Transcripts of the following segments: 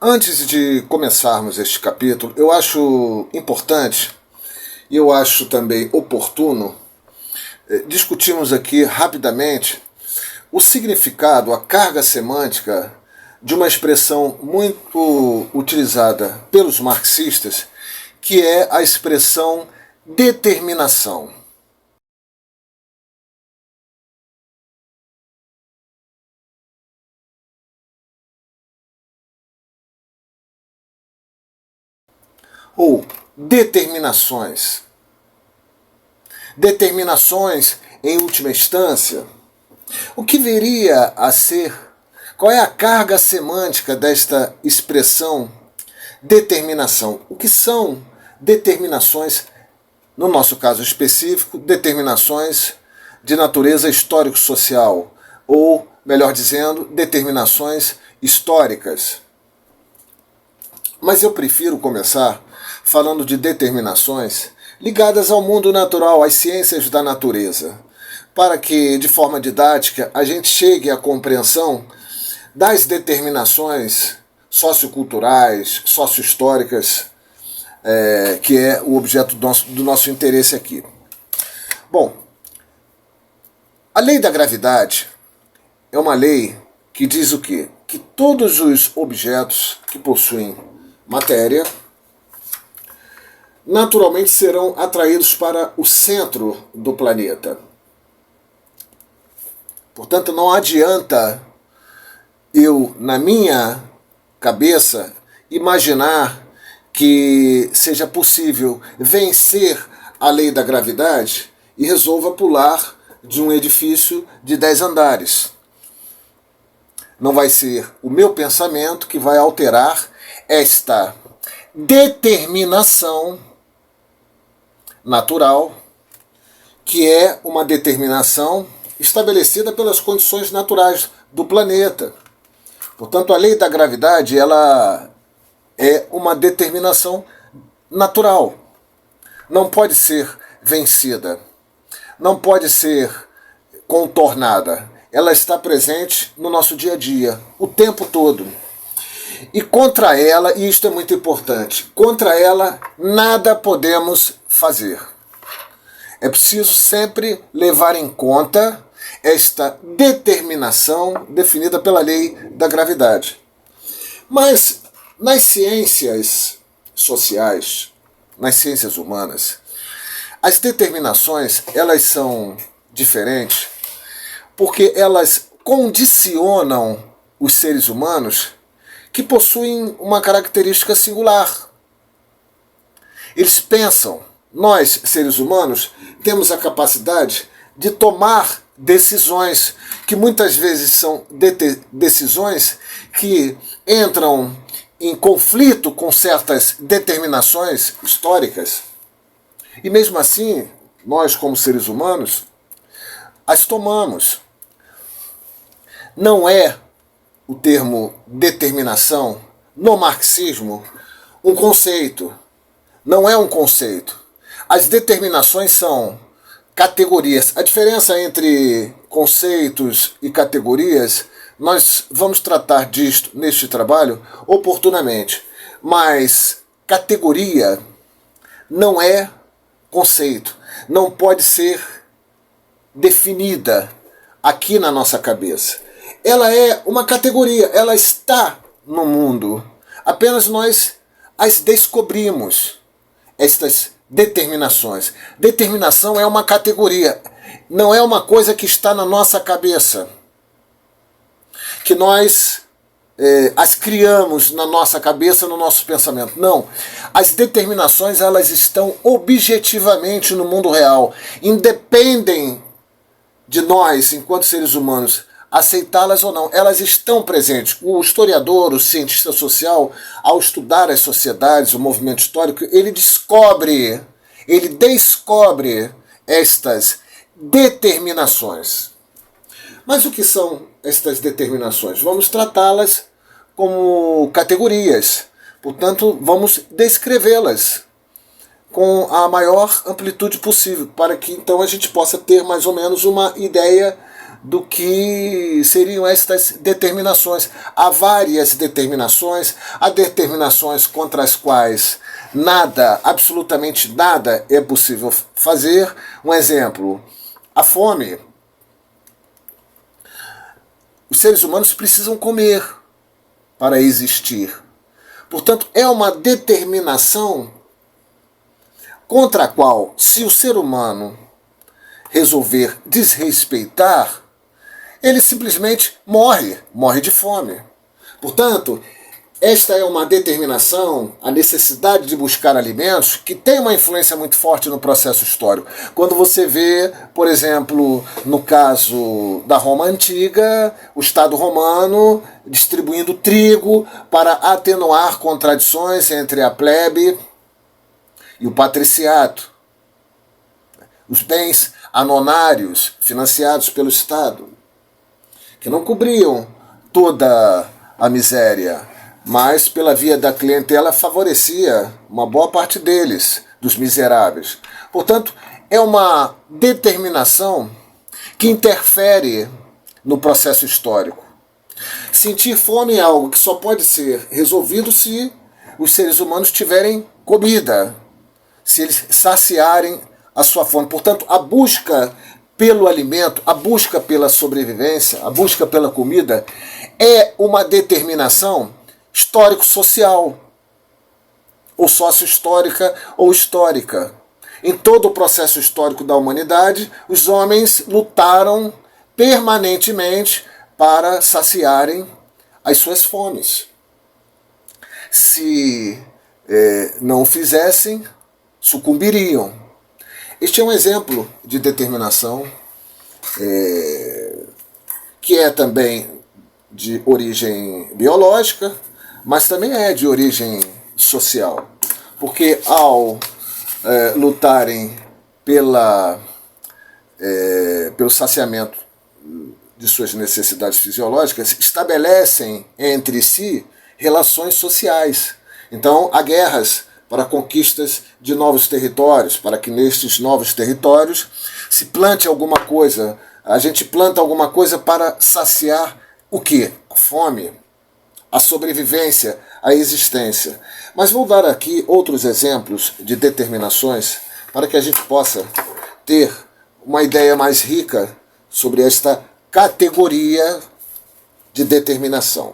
Antes de começarmos este capítulo, eu acho importante e eu acho também oportuno discutirmos aqui rapidamente o significado, a carga semântica de uma expressão muito utilizada pelos marxistas, que é a expressão determinação. Ou determinações. Determinações, em última instância, o que viria a ser, qual é a carga semântica desta expressão determinação? O que são determinações, no nosso caso específico, determinações de natureza histórico-social, ou, melhor dizendo, determinações históricas. Mas eu prefiro começar falando de determinações ligadas ao mundo natural, às ciências da natureza, para que, de forma didática, a gente chegue à compreensão das determinações socioculturais, sociohistóricas, que é o objeto do nosso interesse aqui. Bom, a lei da gravidade é uma lei que diz o quê? Que todos os objetos que possuem matéria naturalmente serão atraídos para o centro do planeta. Portanto, não adianta eu, na minha cabeça, imaginar que seja possível vencer a lei da gravidade e resolva pular de um edifício de 10 andares. Não vai ser o meu pensamento que vai alterar esta determinação natural, que é uma determinação estabelecida pelas condições naturais do planeta. Portanto, a lei da gravidade ela é uma determinação natural. Não pode ser vencida. Não pode ser contornada. Ela está presente no nosso dia a dia, o tempo todo. E contra ela, e isto é muito importante, contra ela nada podemos fazer. É preciso sempre levar em conta esta determinação definida pela lei da gravidade. Mas nas ciências sociais, nas ciências humanas, as determinações elas são diferentes porque elas condicionam os seres humanos que possuem uma característica singular. Eles pensam, nós, seres humanos, temos a capacidade de tomar decisões, que muitas vezes são decisões que entram em conflito com certas determinações históricas. E mesmo assim, nós, como seres humanos, as tomamos. Não é o termo determinação, no marxismo, um conceito. Não é um conceito. As determinações são categorias. A diferença entre conceitos e categorias, nós vamos tratar disto neste trabalho oportunamente. Mas categoria não é conceito. Não pode ser definida aqui na nossa cabeça. Ela é uma categoria, ela está no mundo. Apenas nós as descobrimos, estas determinações. Determinação é uma categoria, não é uma coisa que está na nossa cabeça, que nós as criamos na nossa cabeça, no nosso pensamento. Não, as determinações elas estão objetivamente no mundo real, independem de nós, enquanto seres humanos, aceitá-las ou não, elas estão presentes. O historiador, o cientista social, ao estudar as sociedades, o movimento histórico, ele descobre estas determinações. Mas o que são estas determinações? Vamos tratá-las como categorias, portanto, vamos descrevê-las com a maior amplitude possível, para que então a gente possa ter mais ou menos uma ideia do que seriam estas determinações. Há várias determinações, há determinações contra as quais nada, absolutamente nada é possível fazer. Um exemplo, a fome. Os seres humanos precisam comer para existir. Portanto, é uma determinação contra a qual, se o ser humano resolver desrespeitar, ele simplesmente morre de fome. Portanto, esta é uma determinação, a necessidade de buscar alimentos, que tem uma influência muito forte no processo histórico. Quando você vê, por exemplo, no caso da Roma Antiga, o Estado romano distribuindo trigo para atenuar contradições entre a plebe e o patriciado. Os bens anonários financiados pelo Estado, que não cobriam toda a miséria, mas pela via da clientela favorecia uma boa parte deles, dos miseráveis. Portanto, é uma determinação que interfere no processo histórico. Sentir fome é algo que só pode ser resolvido se os seres humanos tiverem comida, se eles saciarem a sua fome. Portanto, a busca pelo alimento, a busca pela sobrevivência, a busca pela comida é uma determinação histórico-social, ou sócio-histórica ou histórica. Em todo o processo histórico da humanidade, os homens lutaram permanentemente para saciarem as suas fomes. Se não o fizessem, sucumbiriam. Este é um exemplo de determinação que é também de origem biológica, mas também é de origem social. Porque ao lutarem pelo saciamento de suas necessidades fisiológicas, estabelecem entre si relações sociais. Então, há guerras para conquistas de novos territórios, para que nestes novos territórios se plante alguma coisa. A gente planta alguma coisa para saciar o quê? A fome, a sobrevivência, a existência. Mas vou dar aqui outros exemplos de determinações para que a gente possa ter uma ideia mais rica sobre esta categoria de determinação.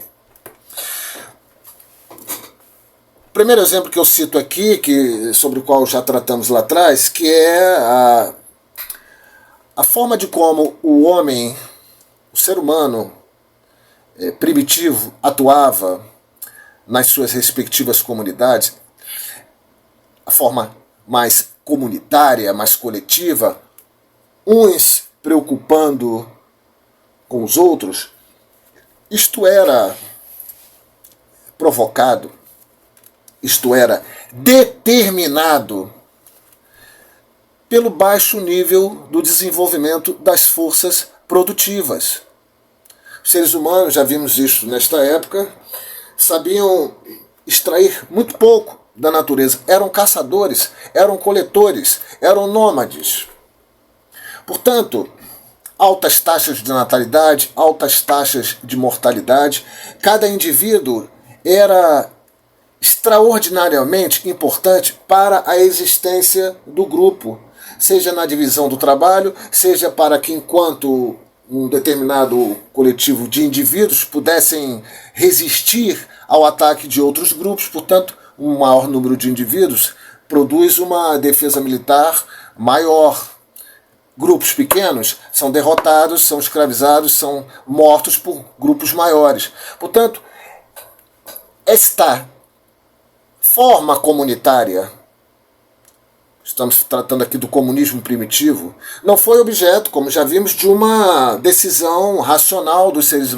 O primeiro exemplo que eu cito aqui, sobre o qual já tratamos lá atrás, que é a forma de como o homem, o ser humano primitivo, atuava nas suas respectivas comunidades, a forma mais comunitária, mais coletiva, uns preocupando com os outros. Isto era provocado, isto era determinado pelo baixo nível do desenvolvimento das forças produtivas. Os seres humanos, já vimos isso nesta época, sabiam extrair muito pouco da natureza. Eram caçadores, eram coletores, eram nômades. Portanto, altas taxas de natalidade, altas taxas de mortalidade. Cada indivíduo era extraordinariamente importante para a existência do grupo, seja na divisão do trabalho, seja para que, enquanto um determinado coletivo de indivíduos pudessem resistir ao ataque de outros grupos. Portanto, um maior número de indivíduos produz uma defesa militar maior. Grupos pequenos são derrotados, são escravizados, são mortos por grupos maiores. Portanto, esta forma comunitária, estamos tratando aqui do comunismo primitivo, não foi objeto, como já vimos, de uma decisão racional dos seres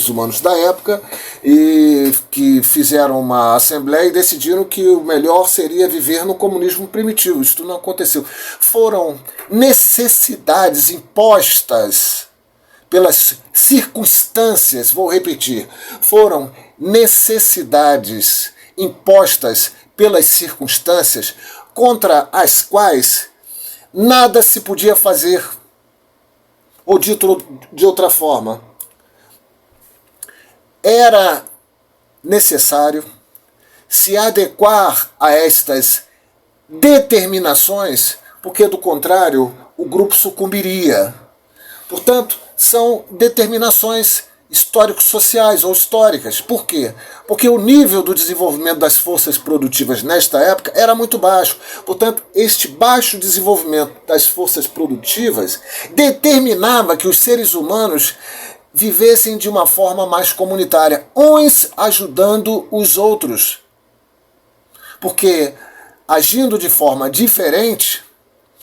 humanos da época, e que fizeram uma assembleia e decidiram que o melhor seria viver no comunismo primitivo. Isso não aconteceu. Foram necessidades impostas pelas circunstâncias, vou repetir, foram necessidades impostas pelas circunstâncias contra as quais nada se podia fazer. Ou dito de outra forma, era necessário se adequar a estas determinações, porque do contrário o grupo sucumbiria. Portanto, são determinações histórico-sociais ou históricas. Por quê? Porque o nível do desenvolvimento das forças produtivas nesta época era muito baixo. Portanto, este baixo desenvolvimento das forças produtivas determinava que os seres humanos vivessem de uma forma mais comunitária, uns ajudando os outros. Porque, agindo de forma diferente,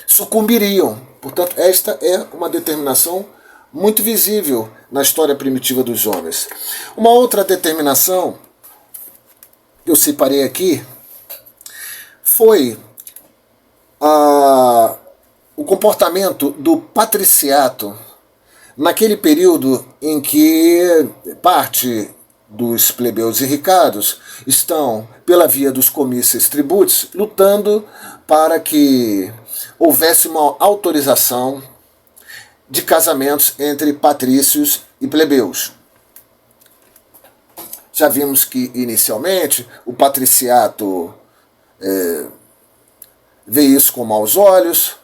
sucumbiriam. Portanto, esta é uma determinação muito visível na história primitiva dos homens. Uma outra determinação que eu separei aqui foi o comportamento do patriciato naquele período em que parte dos plebeus e ricados estão, pela via dos comícios tributos, lutando para que houvesse uma autorização de casamentos entre patrícios e plebeus. Já vimos que, inicialmente, o patriciato vê isso com maus olhos,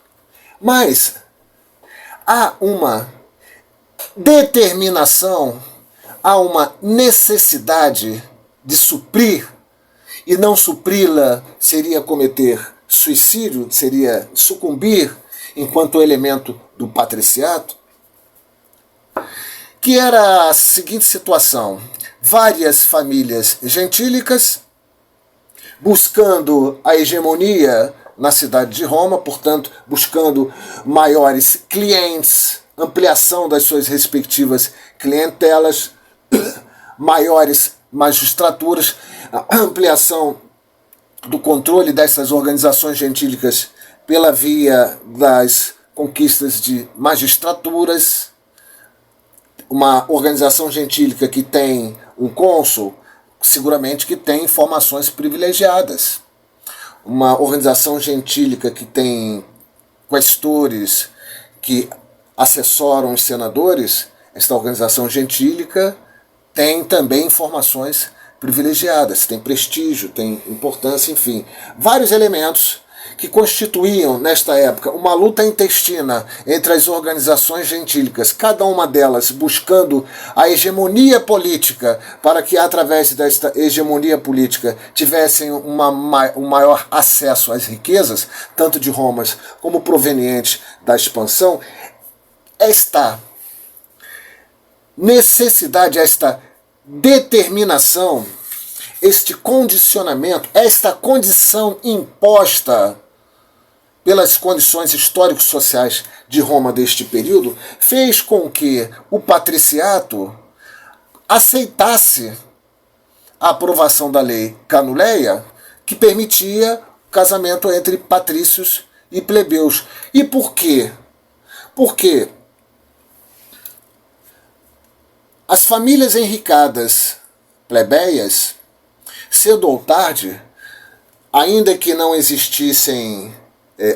mas há uma determinação, há uma necessidade de suprir, e não supri-la seria cometer suicídio, seria sucumbir enquanto elemento do patriciato, que era a seguinte situação: várias famílias gentílicas buscando a hegemonia na cidade de Roma, portanto, buscando maiores clientes, ampliação das suas respectivas clientelas, maiores magistraturas, a ampliação do controle dessas organizações gentílicas pela via das conquistas de magistraturas. Uma organização gentílica que tem um cônsul, seguramente que tem informações privilegiadas. Uma organização gentílica que tem questores que assessoram os senadores, esta organização gentílica tem também informações privilegiadas, tem prestígio, tem importância, enfim, vários elementos que constituíam, nesta época, uma luta intestina entre as organizações gentílicas, cada uma delas buscando a hegemonia política, para que, através desta hegemonia política, tivessem um maior acesso às riquezas, tanto de Roma como provenientes da expansão. Esta necessidade, esta determinação, este condicionamento, esta condição imposta pelas condições históricos-sociais de Roma deste período, fez com que o patriciato aceitasse a aprovação da lei Canuleia, que permitia o casamento entre patrícios e plebeus. E por quê? Porque as famílias enricadas plebeias, cedo ou tarde, ainda que não existissem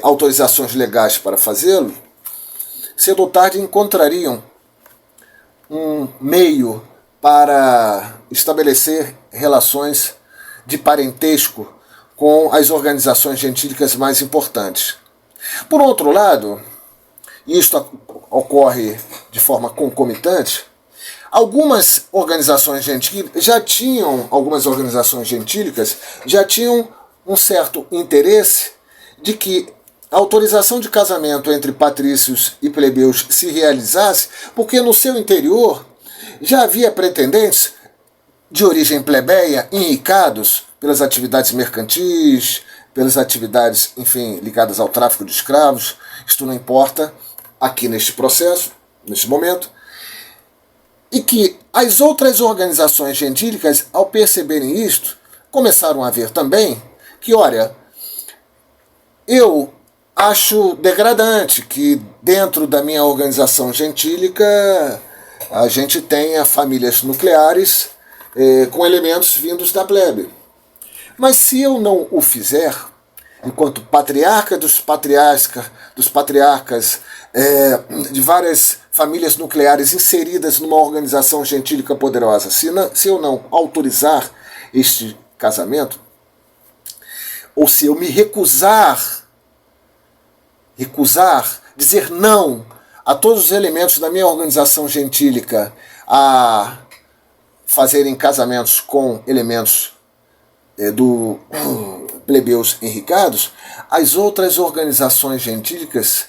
autorizações legais para fazê-lo, cedo ou tarde encontrariam um meio para estabelecer relações de parentesco com as organizações gentílicas mais importantes. Por outro lado, e isto ocorre de forma concomitante, algumas organizações gentílicas já tinham um certo interesse de que a autorização de casamento entre patrícios e plebeus se realizasse, porque no seu interior já havia pretendentes de origem plebeia, enricados pelas atividades mercantis, pelas atividades, enfim, ligadas ao tráfico de escravos. Isto não importa aqui neste processo, neste momento. E que as outras organizações gentílicas, ao perceberem isto, começaram a ver também que, olha, eu acho degradante que dentro da minha organização gentílica a gente tenha famílias nucleares com elementos vindos da plebe. Mas se eu não o fizer, enquanto patriarca dos patriarcas de várias famílias nucleares inseridas numa organização gentílica poderosa. Se eu não autorizar este casamento, ou se eu me recusar, dizer não a todos os elementos da minha organização gentílica a fazerem casamentos com elementos do plebeus enricados, as outras organizações gentílicas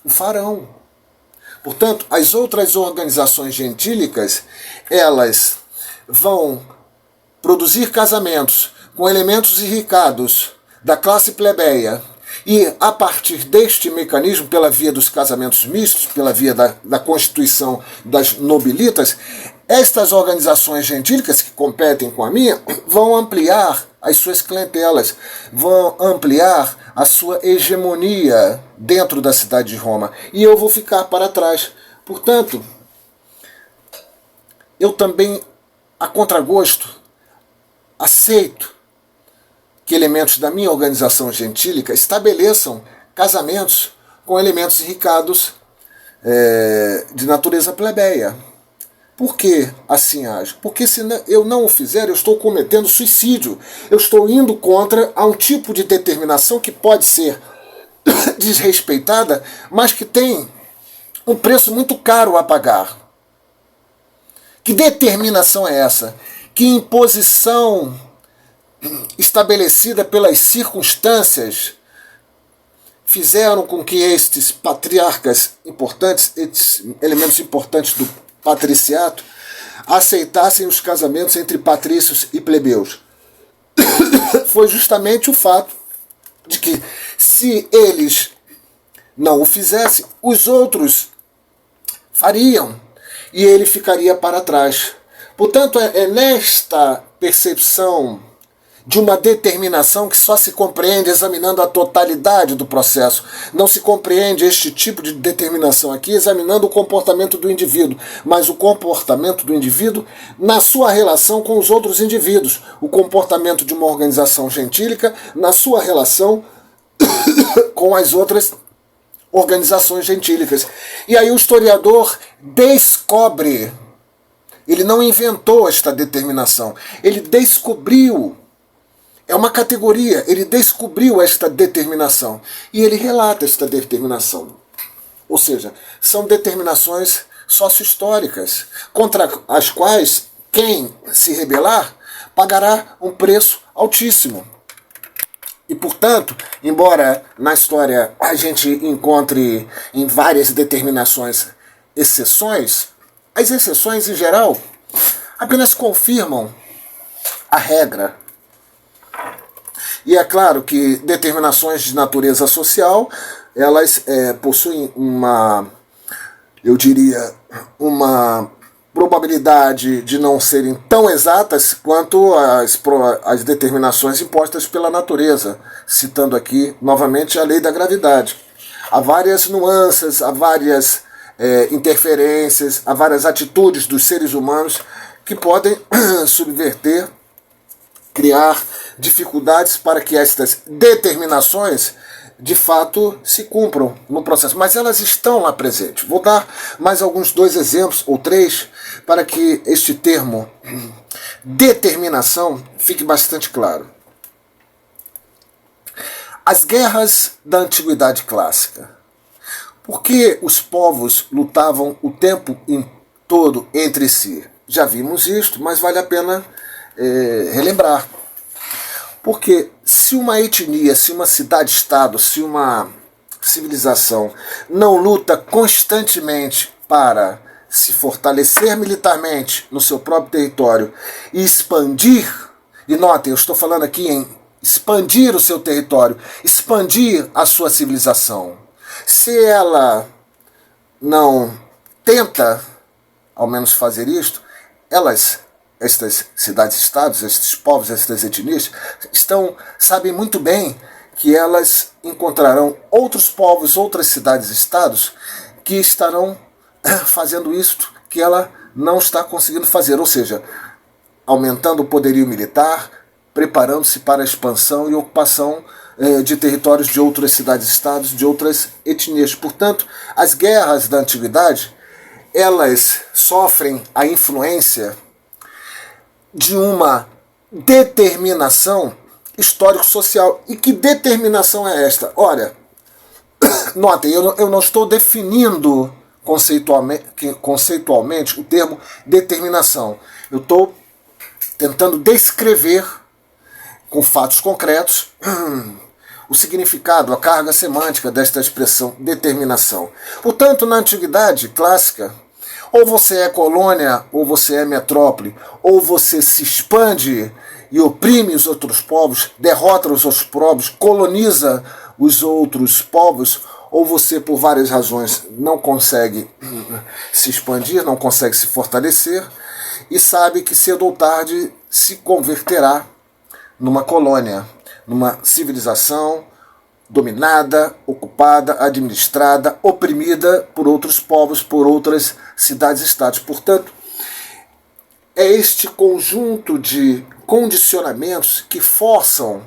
o farão. Portanto, as outras organizações gentílicas, elas vão produzir casamentos com elementos enricados da classe plebeia, e a partir deste mecanismo, pela via dos casamentos mistos, pela via da constituição das nobilitas, estas organizações gentílicas que competem com a minha vão ampliar as suas clientelas, vão ampliar a sua hegemonia dentro da cidade de Roma, e eu vou ficar para trás. Portanto, eu também, a contragosto, aceito que elementos da minha organização gentílica estabeleçam casamentos com elementos enricados de natureza plebeia. Por que assim ajo? Porque se eu não o fizer, eu estou cometendo suicídio. Eu estou indo contra a um tipo de determinação que pode ser desrespeitada, mas que tem um preço muito caro a pagar. Que determinação é essa? Que imposição estabelecida pelas circunstâncias fizeram com que estes patriarcas importantes, estes elementos importantes do patriciato, aceitassem os casamentos entre patrícios e plebeus? Foi justamente o fato de que, se eles não o fizessem, os outros fariam, e ele ficaria para trás. Portanto, é nesta percepção de uma determinação que só se compreende examinando a totalidade do processo. Não se compreende este tipo de determinação aqui examinando o comportamento do indivíduo, mas o comportamento do indivíduo na sua relação com os outros indivíduos, o comportamento de uma organização gentílica na sua relação com as outras organizações gentílicas. E aí o historiador descobre, ele não inventou esta determinação, ele descobriu. É uma categoria, ele descobriu esta determinação e ele relata esta determinação. Ou seja, são determinações sócio-históricas, contra as quais quem se rebelar pagará um preço altíssimo. E, portanto, embora na história a gente encontre em várias determinações exceções, as exceções, em geral, apenas confirmam a regra. E é claro que determinações de natureza social, elas possuem uma probabilidade de não serem tão exatas quanto as determinações impostas pela natureza, citando aqui novamente a lei da gravidade. Há várias nuances, há várias interferências, há várias atitudes dos seres humanos que podem subverter, criar dificuldades para que estas determinações de fato se cumpram no processo, mas elas estão lá presentes. Vou dar mais alguns 2 exemplos ou 3 para que este termo determinação fique bastante claro. As guerras da antiguidade clássica. Por que os povos lutavam o tempo todo entre si? Já vimos isto, mas vale a pena relembrar. Porque se uma etnia, se uma cidade-estado, se uma civilização não luta constantemente para se fortalecer militarmente no seu próprio território e expandir, e notem, eu estou falando aqui em expandir o seu território, expandir a sua civilização, se ela não tenta, ao menos fazer isto, estas cidades-estados, estes povos, estas etnias, sabem muito bem que elas encontrarão outros povos, outras cidades-estados que estarão fazendo isto que ela não está conseguindo fazer, ou seja, aumentando o poderio militar, preparando-se para a expansão e ocupação de territórios de outras cidades-estados, de outras etnias. Portanto, as guerras da antiguidade, elas sofrem a influência de uma determinação histórico-social. E que determinação é esta? Olha, notem, eu não estou definindo conceitualmente o termo determinação. Eu estou tentando descrever com fatos concretos o significado, a carga semântica desta expressão determinação. Portanto, na antiguidade clássica, ou você é colônia, ou você é metrópole, ou você se expande e oprime os outros povos, derrota os outros povos, coloniza os outros povos, ou você, por várias razões, não consegue se expandir, não consegue se fortalecer, e sabe que cedo ou tarde se converterá numa colônia, numa civilização dominada, ocupada, administrada, oprimida por outros povos, por outras cidades-estados. Portanto, é este conjunto de condicionamentos que forçam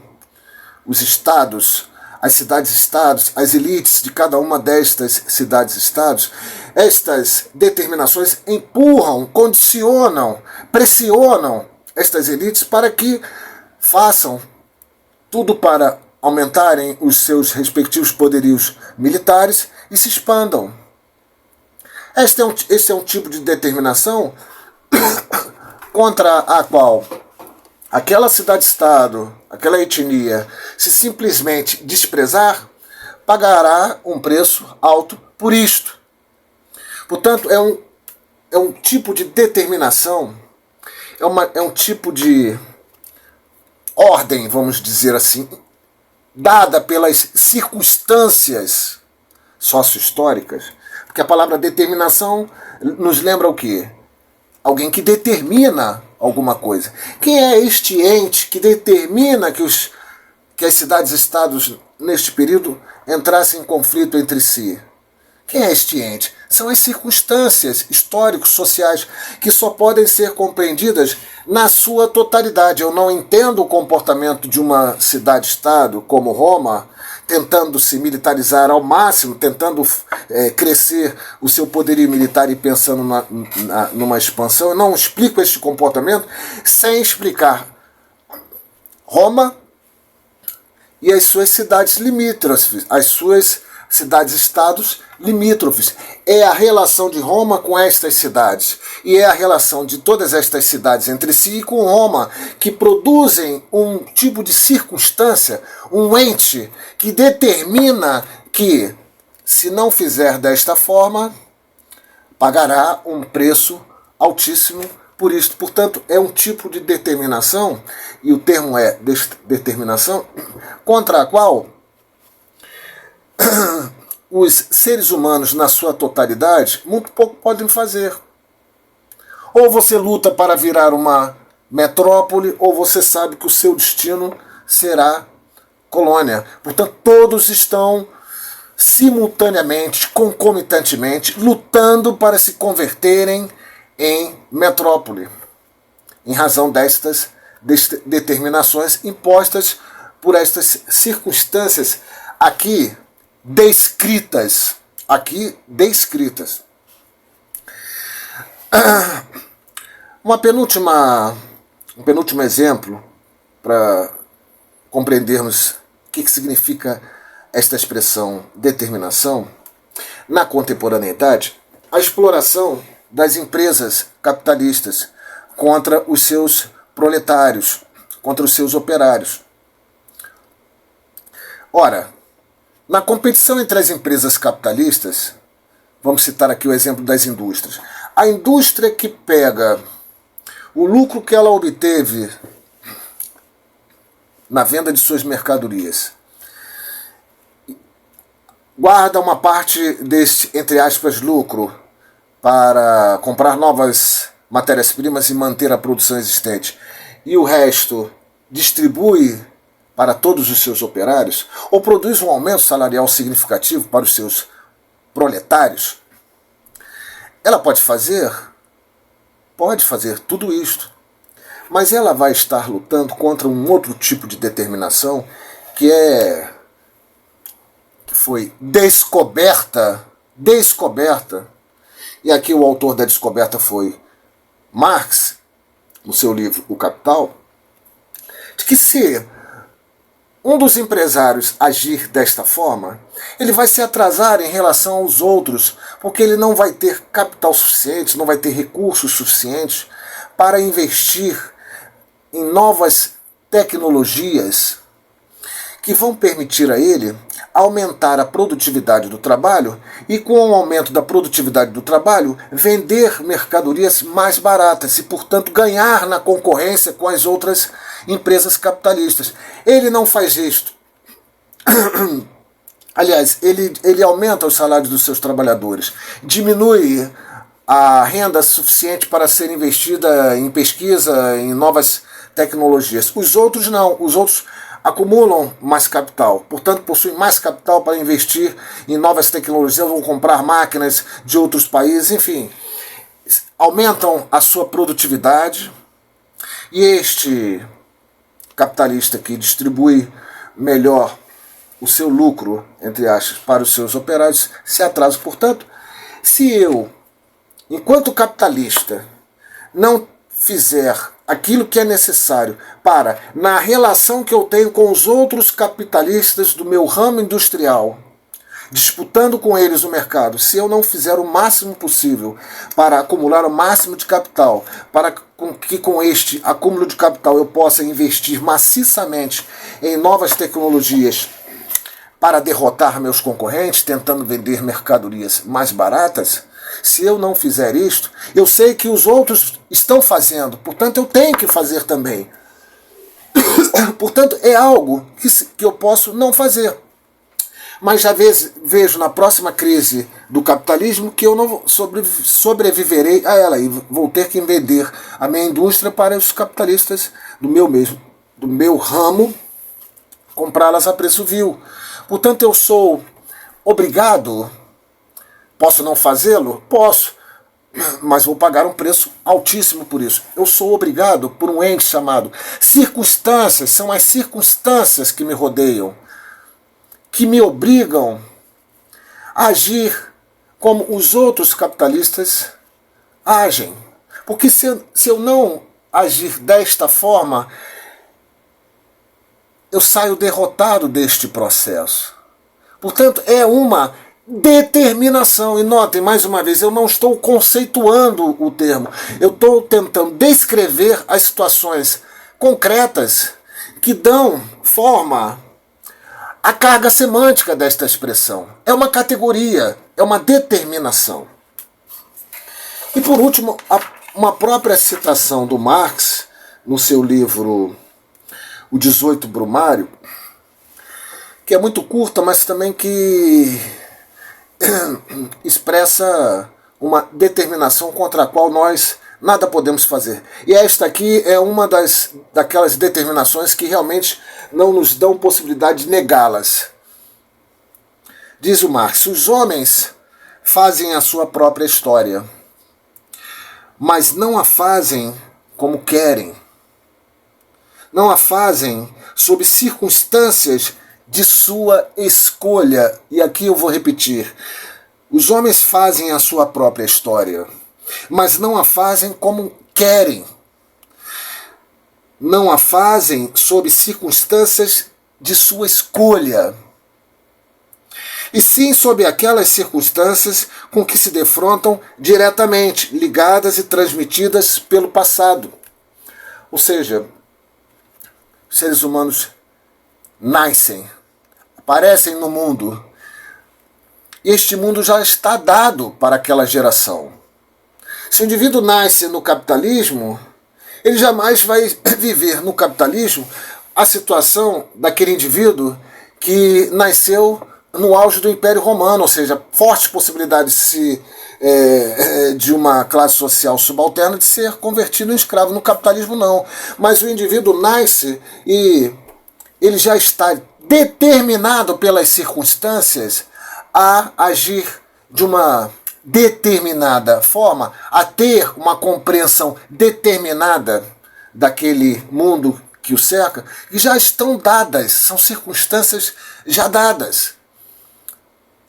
os estados, as cidades-estados, as elites de cada uma destas cidades-estados. Estas determinações empurram, condicionam, pressionam estas elites para que façam tudo para aumentarem os seus respectivos poderios militares e se expandam. Este é um tipo de determinação contra a qual aquela cidade-estado, aquela etnia, se simplesmente desprezar, pagará um preço alto por isto. Portanto, é um tipo de determinação, é um tipo de ordem, vamos dizer assim, dada pelas circunstâncias sócio-históricas, porque a palavra determinação nos lembra o quê? Alguém que determina alguma coisa. Quem é este ente que determina que as cidades-estados, neste período, entrassem em conflito entre si? Quem é este ente? São as circunstâncias históricos, sociais, que só podem ser compreendidas na sua totalidade. Eu não entendo o comportamento de uma cidade-estado como Roma, tentando se militarizar ao máximo, tentando crescer o seu poderio militar e pensando numa expansão. Eu não explico este comportamento sem explicar Roma e as suas cidades limítrofes, as suas cidades-estados limítrofes. É a relação de Roma com estas cidades e é a relação de todas estas cidades entre si e com Roma que produzem um tipo de circunstância, um ente que determina que, se não fizer desta forma, pagará um preço altíssimo por isto. Portanto, é um tipo de determinação, e o termo é determinação, contra a qual os seres humanos, na sua totalidade, muito pouco podem fazer. Ou você luta para virar uma metrópole, ou você sabe que o seu destino será colônia. Portanto, todos estão simultaneamente, concomitantemente, lutando para se converterem em metrópole, em razão destas determinações impostas por estas circunstâncias aqui descritas. Um penúltimo exemplo para compreendermos o que significa esta expressão determinação. Na contemporaneidade, a exploração das empresas capitalistas contra os seus proletários, contra os seus operários. Ora, na competição entre as empresas capitalistas, vamos citar aqui o exemplo das indústrias. A indústria que pega o lucro que ela obteve na venda de suas mercadorias, guarda uma parte desse, entre aspas, lucro para comprar novas matérias-primas e manter a produção existente, e o resto distribui para todos os seus operários, ou produz um aumento salarial significativo para os seus proletários, ela pode fazer tudo isto, mas ela vai estar lutando contra um outro tipo de determinação que foi descoberta e aqui o autor da descoberta foi Marx, no seu livro O Capital, de que se um dos empresários agir desta forma, ele vai se atrasar em relação aos outros, porque ele não vai ter capital suficiente, não vai ter recursos suficientes para investir em novas tecnologias que vão permitir a ele aumentar a produtividade do trabalho e, com o aumento da produtividade do trabalho, vender mercadorias mais baratas e, portanto, ganhar na concorrência com as outras empresas capitalistas. Ele não faz isto. Aliás, ele aumenta os salários dos seus trabalhadores, diminui a renda suficiente para ser investida em pesquisa, em novas tecnologias. Os outros não. Os outros acumulam mais capital, portanto possuem mais capital para investir em novas tecnologias, vão comprar máquinas de outros países, enfim, aumentam a sua produtividade, e este capitalista que distribui melhor o seu lucro, entre aspas, para os seus operários, se atrasa. Portanto, se eu, enquanto capitalista, não fizer aquilo que é necessário para, na relação que eu tenho com os outros capitalistas do meu ramo industrial, disputando com eles o mercado, se eu não fizer o máximo possível para acumular o máximo de capital, para que com este acúmulo de capital eu possa investir maciçamente em novas tecnologias para derrotar meus concorrentes, tentando vender mercadorias mais baratas, se eu não fizer isto, eu sei que os outros estão fazendo, portanto eu tenho que fazer também. Portanto, é algo que eu posso não fazer. Mas já vejo na próxima crise do capitalismo que eu não sobreviverei a ela e vou ter que vender a minha indústria para os capitalistas do meu ramo, comprá-las a preço vil. Portanto, eu sou obrigado. Posso não fazê-lo? Posso, mas vou pagar um preço altíssimo por isso. Eu sou obrigado por um ente chamado circunstâncias, são as circunstâncias que me rodeiam, que me obrigam a agir como os outros capitalistas agem. Porque se eu não agir desta forma, eu saio derrotado deste processo. Portanto, é uma determinação. E notem, mais uma vez, eu não estou conceituando o termo. Eu estou tentando descrever as situações concretas que dão forma à carga semântica desta expressão. É uma categoria, é uma determinação. E por último, uma própria citação do Marx, no seu livro O 18 Brumário, que é muito curta, mas também que expressa uma determinação contra a qual nós nada podemos fazer. E esta aqui é uma daquelas determinações que realmente não nos dão possibilidade de negá-las. Diz o Marx: os homens fazem a sua própria história, mas não a fazem como querem. Não a fazem sob circunstâncias de sua escolha. E aqui eu vou repetir: os homens fazem a sua própria história, mas não a fazem como querem. Não a fazem sob circunstâncias de sua escolha, e sim sob aquelas circunstâncias com que se defrontam diretamente, ligadas e transmitidas pelo passado. Ou seja, os seres humanos nascem, aparecem no mundo, e este mundo já está dado para aquela geração. Se o indivíduo nasce no capitalismo, ele jamais vai viver no capitalismo a situação daquele indivíduo que nasceu no auge do Império Romano, ou seja, fortes possibilidades de uma classe social subalterna de ser convertido em escravo. No capitalismo não, mas o indivíduo nasce e ele já está determinado pelas circunstâncias a agir de uma determinada forma, a ter uma compreensão determinada daquele mundo que o cerca, que já estão dadas, são circunstâncias já dadas.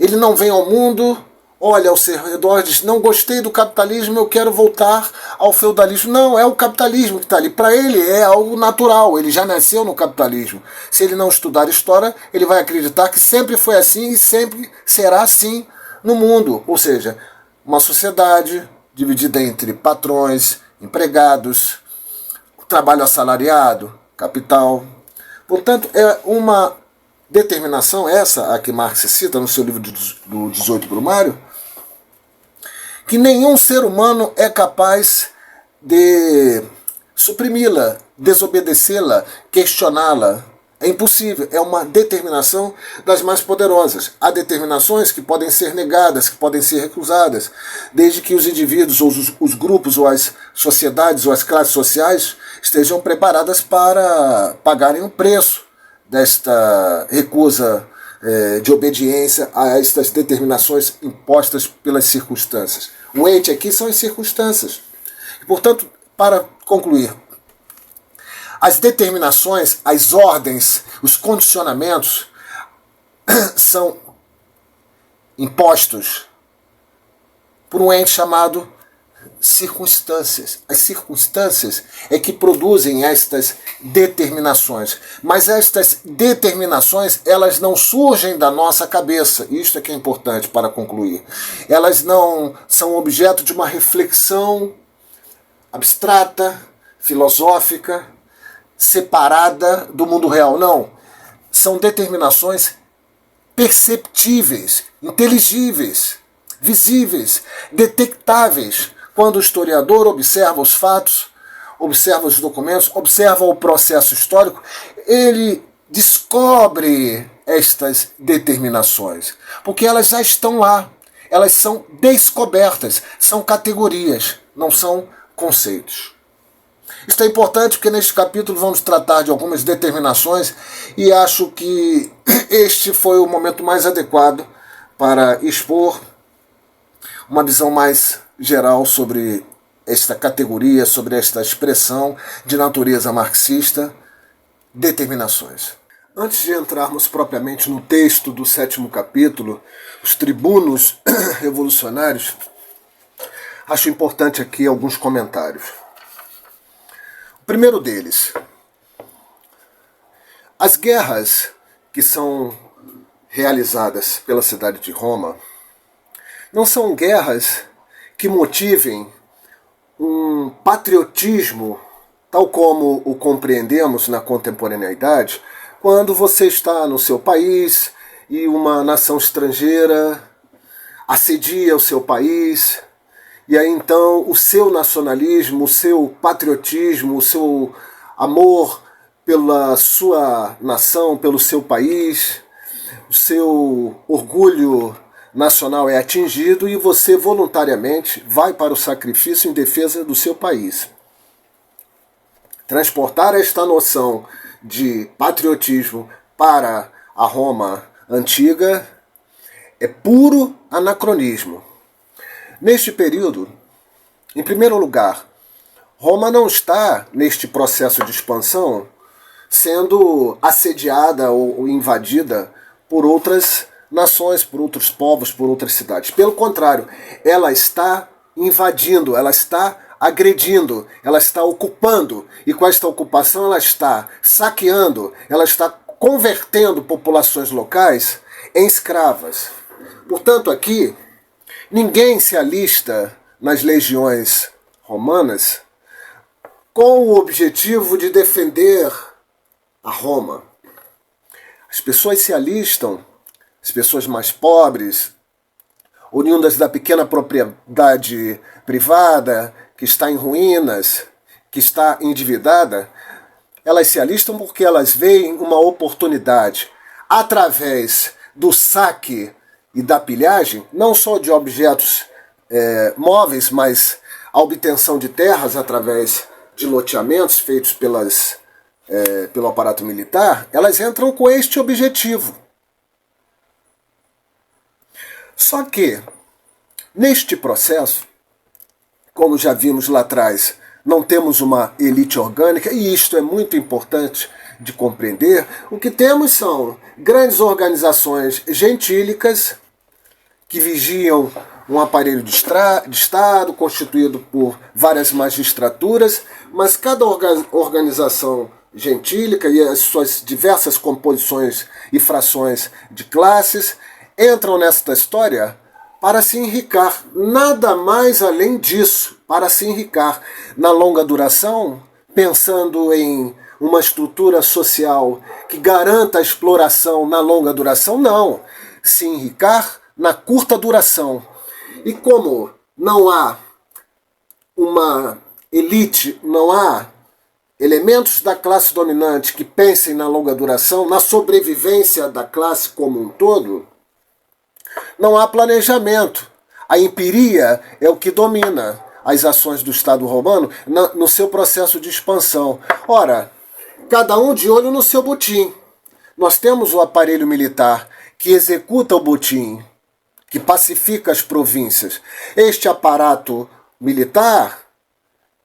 Ele não vem ao mundo olha ao seu redor e diz, não gostei do capitalismo, eu quero voltar ao feudalismo. Não, é o capitalismo que está ali. Para ele é algo natural, ele já nasceu no capitalismo. Se ele não estudar história, ele vai acreditar que sempre foi assim e sempre será assim no mundo. Ou seja, uma sociedade dividida entre patrões, empregados, trabalho assalariado, capital. Portanto, é uma determinação, essa a que Marx cita no seu livro do 18 Brumário, que nenhum ser humano é capaz de suprimi-la, desobedecê-la, questioná-la. É impossível, é uma determinação das mais poderosas. Há determinações que podem ser negadas, que podem ser recusadas, desde que os indivíduos, ou os grupos, ou as sociedades, ou as classes sociais estejam preparadas para pagarem o preço desta recusa de obediência a estas determinações impostas pelas circunstâncias. O ente aqui são as circunstâncias. E, portanto, para concluir, as determinações, as ordens, os condicionamentos são impostos por um ente chamado circunstâncias. As circunstâncias é que produzem estas determinações. Mas estas determinações, elas não surgem da nossa cabeça. Isto é que é importante para concluir. Elas não são objeto de uma reflexão abstrata, filosófica, separada do mundo real. Não. São determinações perceptíveis, inteligíveis, visíveis, detectáveis, quando o historiador observa os fatos, observa os documentos, observa o processo histórico, ele descobre estas determinações, porque elas já estão lá, elas são descobertas, são categorias, não são conceitos. Isso é importante porque neste capítulo vamos tratar de algumas determinações e acho que este foi o momento mais adequado para expor uma visão mais geral sobre esta categoria, sobre esta expressão de natureza marxista, determinações. Antes de entrarmos propriamente no texto do 7º capítulo, os tribunos revolucionários, acho importante aqui alguns comentários. O primeiro deles, as guerras que são realizadas pela cidade de Roma não são guerras que motivem um patriotismo tal como o compreendemos na contemporaneidade, quando você está no seu país e uma nação estrangeira assedia o seu país, e aí então o seu nacionalismo, o seu patriotismo, o seu amor pela sua nação, pelo seu país, o seu orgulho nacional é atingido e você voluntariamente vai para o sacrifício em defesa do seu país. Transportar esta noção de patriotismo para a Roma antiga é puro anacronismo. Neste período, em primeiro lugar, Roma não está neste processo de expansão sendo assediada ou invadida por outras nações, por outros povos, por outras cidades. Pelo contrário, ela está invadindo, ela está agredindo, ela está ocupando, e com esta ocupação ela está saqueando, ela está convertendo populações locais em escravas. Portanto, aqui, ninguém se alista nas legiões romanas com o objetivo de defender a Roma. As pessoas se alistam, as pessoas mais pobres, oriundas da pequena propriedade privada, que está em ruínas, que está endividada, elas se alistam porque elas veem uma oportunidade, através do saque e da pilhagem, não só de objetos móveis, mas a obtenção de terras através de loteamentos feitos pelo aparato militar, elas entram com este objetivo. Só que, neste processo, como já vimos lá atrás, não temos uma elite orgânica, e isto é muito importante de compreender. O que temos são grandes organizações gentílicas que vigiam um aparelho de Estado constituído por várias magistraturas, mas cada organização gentílica e as suas diversas composições e frações de classes entram nesta história para se enriquecer, nada mais além disso, para se enriquecer na longa duração, pensando em uma estrutura social que garanta a exploração na longa duração, não, se enriquecer na curta duração. E como não há uma elite, não há elementos da classe dominante que pensem na longa duração, na sobrevivência da classe como um todo, não há planejamento. A empiria é o que domina as ações do Estado romano no seu processo de expansão. Ora, cada um de olho no seu botim. Nós temos o aparelho militar que executa o botim, que pacifica as províncias. Este aparato militar,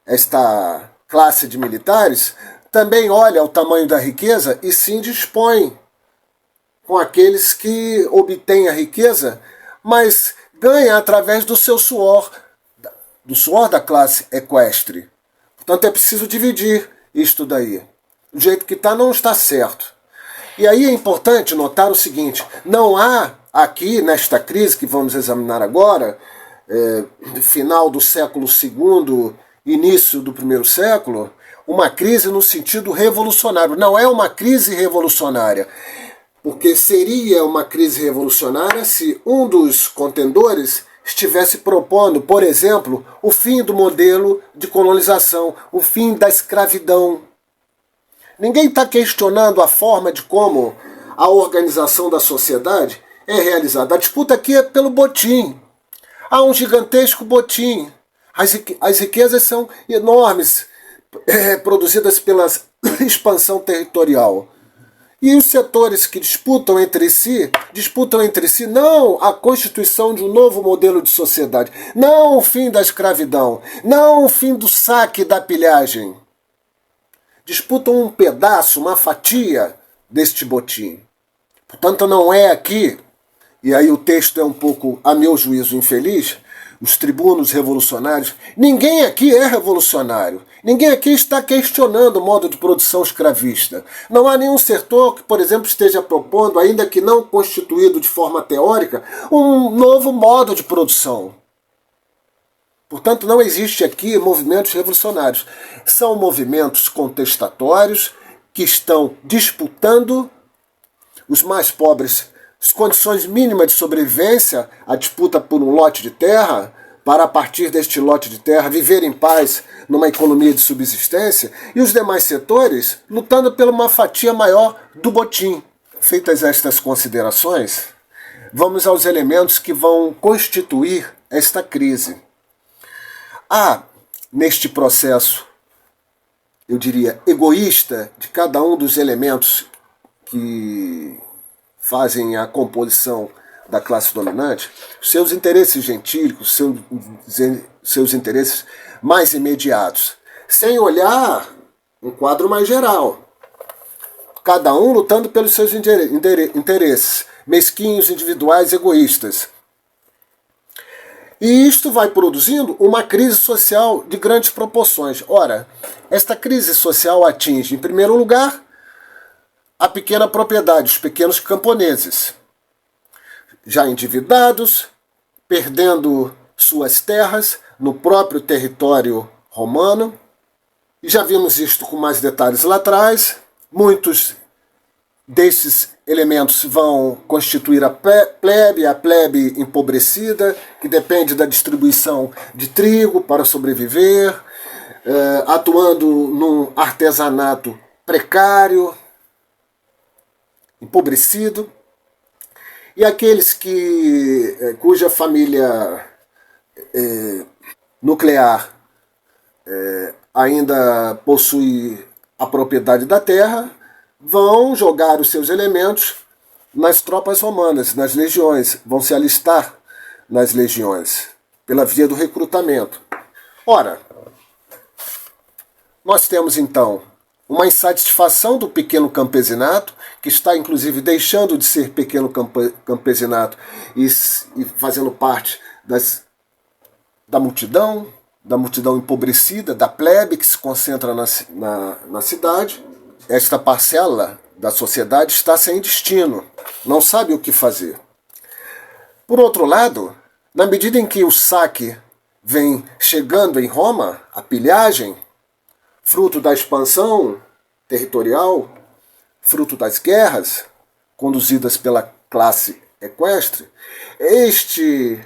esta classe de militares, também olha o tamanho da riqueza e se indispõe com aqueles que obtêm a riqueza, mas ganha através do seu suor, do suor da classe equestre. Portanto, é preciso dividir isto daí. Do jeito que está, não está certo. E aí é importante notar o seguinte, não há aqui, nesta crise que vamos examinar agora, final do século II, início do primeiro século, uma crise no sentido revolucionário. Não é uma crise revolucionária, porque seria uma crise revolucionária se um dos contendores estivesse propondo, por exemplo, o fim do modelo de colonização, o fim da escravidão. Ninguém está questionando a forma de como a organização da sociedade é realizada. A disputa aqui é pelo botim. Há um gigantesco botim. As riquezas são enormes, produzidas pela expansão territorial. E os setores que disputam entre si não a constituição de um novo modelo de sociedade, não o fim da escravidão, não o fim do saque da pilhagem. Disputam um pedaço, uma fatia deste botim. Portanto, não é aqui, e aí o texto é um pouco, a meu juízo, infeliz, os tribunos revolucionários, ninguém aqui é revolucionário. Ninguém aqui está questionando o modo de produção escravista. Não há nenhum setor que, por exemplo, esteja propondo, ainda que não constituído de forma teórica, um novo modo de produção. Portanto, não existe aqui movimentos revolucionários. São movimentos contestatórios que estão disputando os mais pobres, as condições mínimas de sobrevivência, a disputa por um lote de terra, para a partir deste lote de terra viver em paz numa economia de subsistência, e os demais setores lutando pela uma fatia maior do botim. Feitas estas considerações, vamos aos elementos que vão constituir esta crise. Há, neste processo, eu diria, egoísta de cada um dos elementos que fazem a composição da classe dominante, seus interesses gentílicos, seus interesses mais imediatos, sem olhar um quadro mais geral. Cada um lutando pelos seus interesses, mesquinhos, individuais, egoístas. E isto vai produzindo uma crise social de grandes proporções. Ora, esta crise social atinge, em primeiro lugar, a pequena propriedade, os pequenos camponeses, já endividados, perdendo suas terras no próprio território romano. E já vimos isto com mais detalhes lá atrás. Muitos desses elementos vão constituir a plebe empobrecida, que depende da distribuição de trigo para sobreviver, atuando num artesanato precário, empobrecido, e aqueles cuja família nuclear ainda possui a propriedade da terra, vão jogar os seus elementos nas tropas romanas, nas legiões, vão se alistar nas legiões, pela via do recrutamento. Ora, nós temos então uma insatisfação do pequeno campesinato, que está inclusive deixando de ser pequeno campesinato e fazendo parte da multidão empobrecida, da plebe que se concentra na cidade. Esta parcela da sociedade está sem destino, não sabe o que fazer. Por outro lado, na medida em que o saque vem chegando em Roma, a pilhagem, fruto da expansão territorial, fruto das guerras conduzidas pela classe equestre, este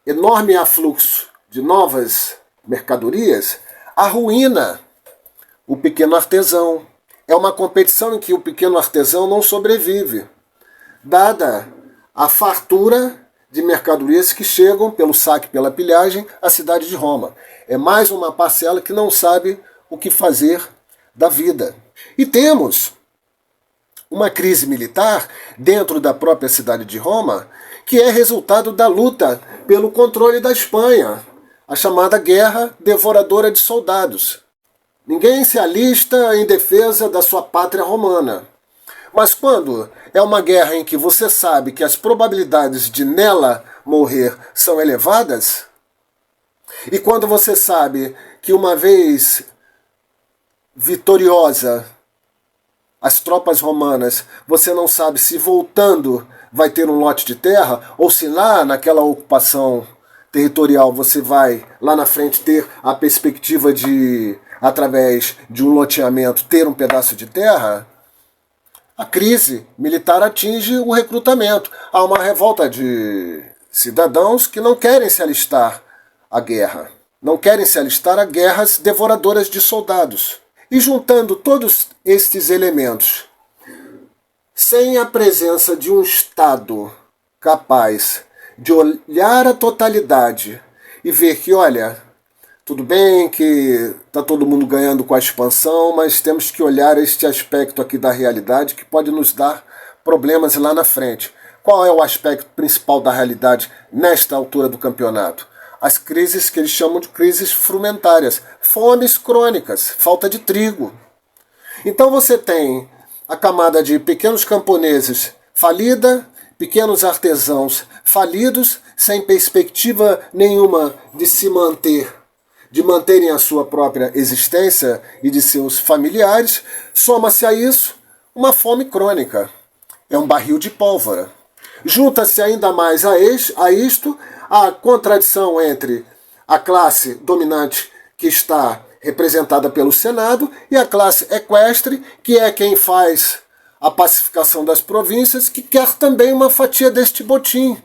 enorme afluxo de novas mercadorias arruína o pequeno artesão. É uma competição em que o pequeno artesão não sobrevive, dada a fartura de mercadorias que chegam pelo saque, pela pilhagem, à cidade de Roma. É mais uma parcela que não sabe o que fazer da vida. E temos uma crise militar dentro da própria cidade de Roma, que é resultado da luta pelo controle da Espanha, a chamada Guerra Devoradora de Soldados. Ninguém se alista em defesa da sua pátria romana. Mas quando é uma guerra em que você sabe que as probabilidades de nela morrer são elevadas, e quando você sabe que uma vez vitoriosa as tropas romanas, você não sabe se voltando vai ter um lote de terra, ou se lá naquela ocupação territorial você vai lá na frente ter a perspectiva de, através de um loteamento, ter um pedaço de terra, a crise militar atinge o recrutamento. Há uma revolta de cidadãos que não querem se alistar à guerra. Não querem se alistar a guerras devoradoras de soldados. E juntando todos estes elementos, sem a presença de um Estado capaz de olhar a totalidade e ver que, olha, tudo bem que está todo mundo ganhando com a expansão, mas temos que olhar este aspecto aqui da realidade que pode nos dar problemas lá na frente. Qual é o aspecto principal da realidade nesta altura do campeonato? As crises que eles chamam de crises frumentárias, fomes crônicas, falta de trigo. Então você tem a camada de pequenos camponeses falida, pequenos artesãos falidos, sem perspectiva nenhuma de se manter, de manterem a sua própria existência e de seus familiares. Soma-se a isso uma fome crônica. É um barril de pólvora. Junta-se ainda mais a isto a contradição entre a classe dominante que está representada pelo Senado e a classe equestre, que é quem faz a pacificação das províncias, que quer também uma fatia deste botim.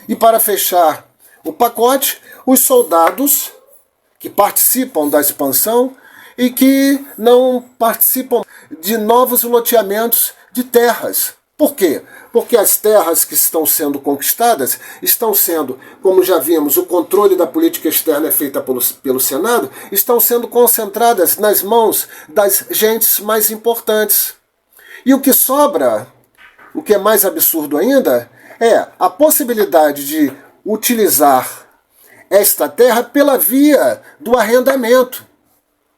E para fechar o pacote, os soldados que participam da expansão e que não participam de novos loteamentos de terras. Por quê? Porque as terras que estão sendo conquistadas estão sendo, como já vimos, o controle da política externa é feita pelo Senado, estão sendo concentradas nas mãos das gentes mais importantes. E o que sobra, o que é mais absurdo ainda, é a possibilidade de utilizar esta terra pela via do arrendamento,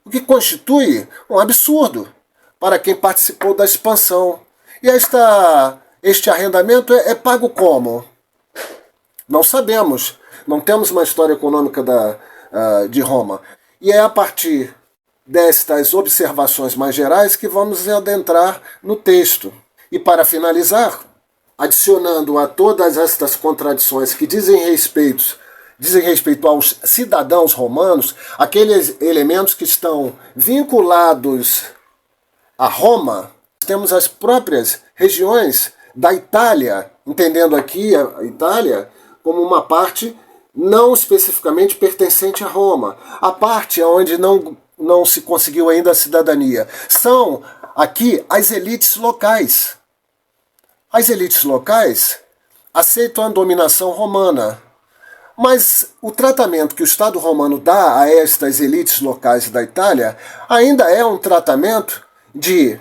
o que constitui um absurdo para quem participou da expansão. E este arrendamento é pago como? Não sabemos. Não temos uma história econômica de Roma. E é a partir destas observações mais gerais que vamos adentrar no texto. E para finalizar, adicionando a todas estas contradições que dizem respeito aos cidadãos romanos, aqueles elementos que estão vinculados a Roma, temos as próprias regiões da Itália, entendendo aqui a Itália como uma parte não especificamente pertencente a Roma, a parte onde não se conseguiu ainda a cidadania. São aqui as elites locais. As elites locais aceitam a dominação romana, mas o tratamento que o Estado romano dá a estas elites locais da Itália ainda é um tratamento de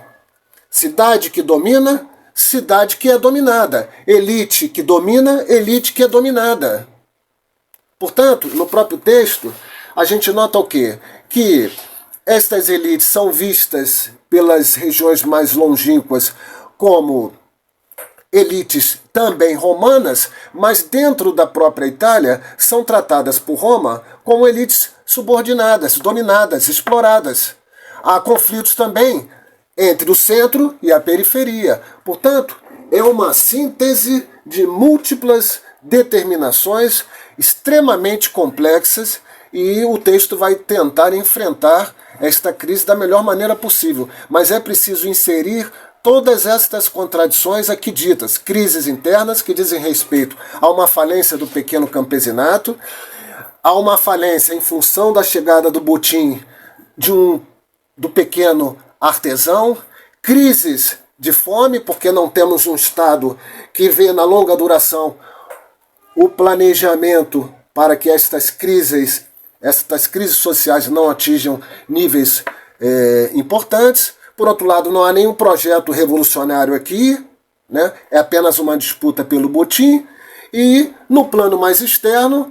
cidade que domina, cidade que é dominada. Elite que domina, elite que é dominada. Portanto, no próprio texto, a gente nota o quê? Que Estas elites são vistas pelas regiões mais longínquas como elites também romanas, mas dentro da própria Itália são tratadas por Roma como elites subordinadas, dominadas, exploradas. Há conflitos também entre o centro e a periferia. Portanto, é uma síntese de múltiplas determinações extremamente complexas e o texto vai tentar enfrentar esta crise da melhor maneira possível. Mas é preciso inserir todas estas contradições aqui ditas, crises internas que dizem respeito a uma falência do pequeno campesinato, a uma falência em função da chegada do botim do pequeno artesão, crises de fome, porque não temos um Estado que vê na longa duração o planejamento para que estas crises sociais não atinjam níveis importantes. Por outro lado, não há nenhum projeto revolucionário aqui, né? É apenas uma disputa pelo botim. E, no plano mais externo,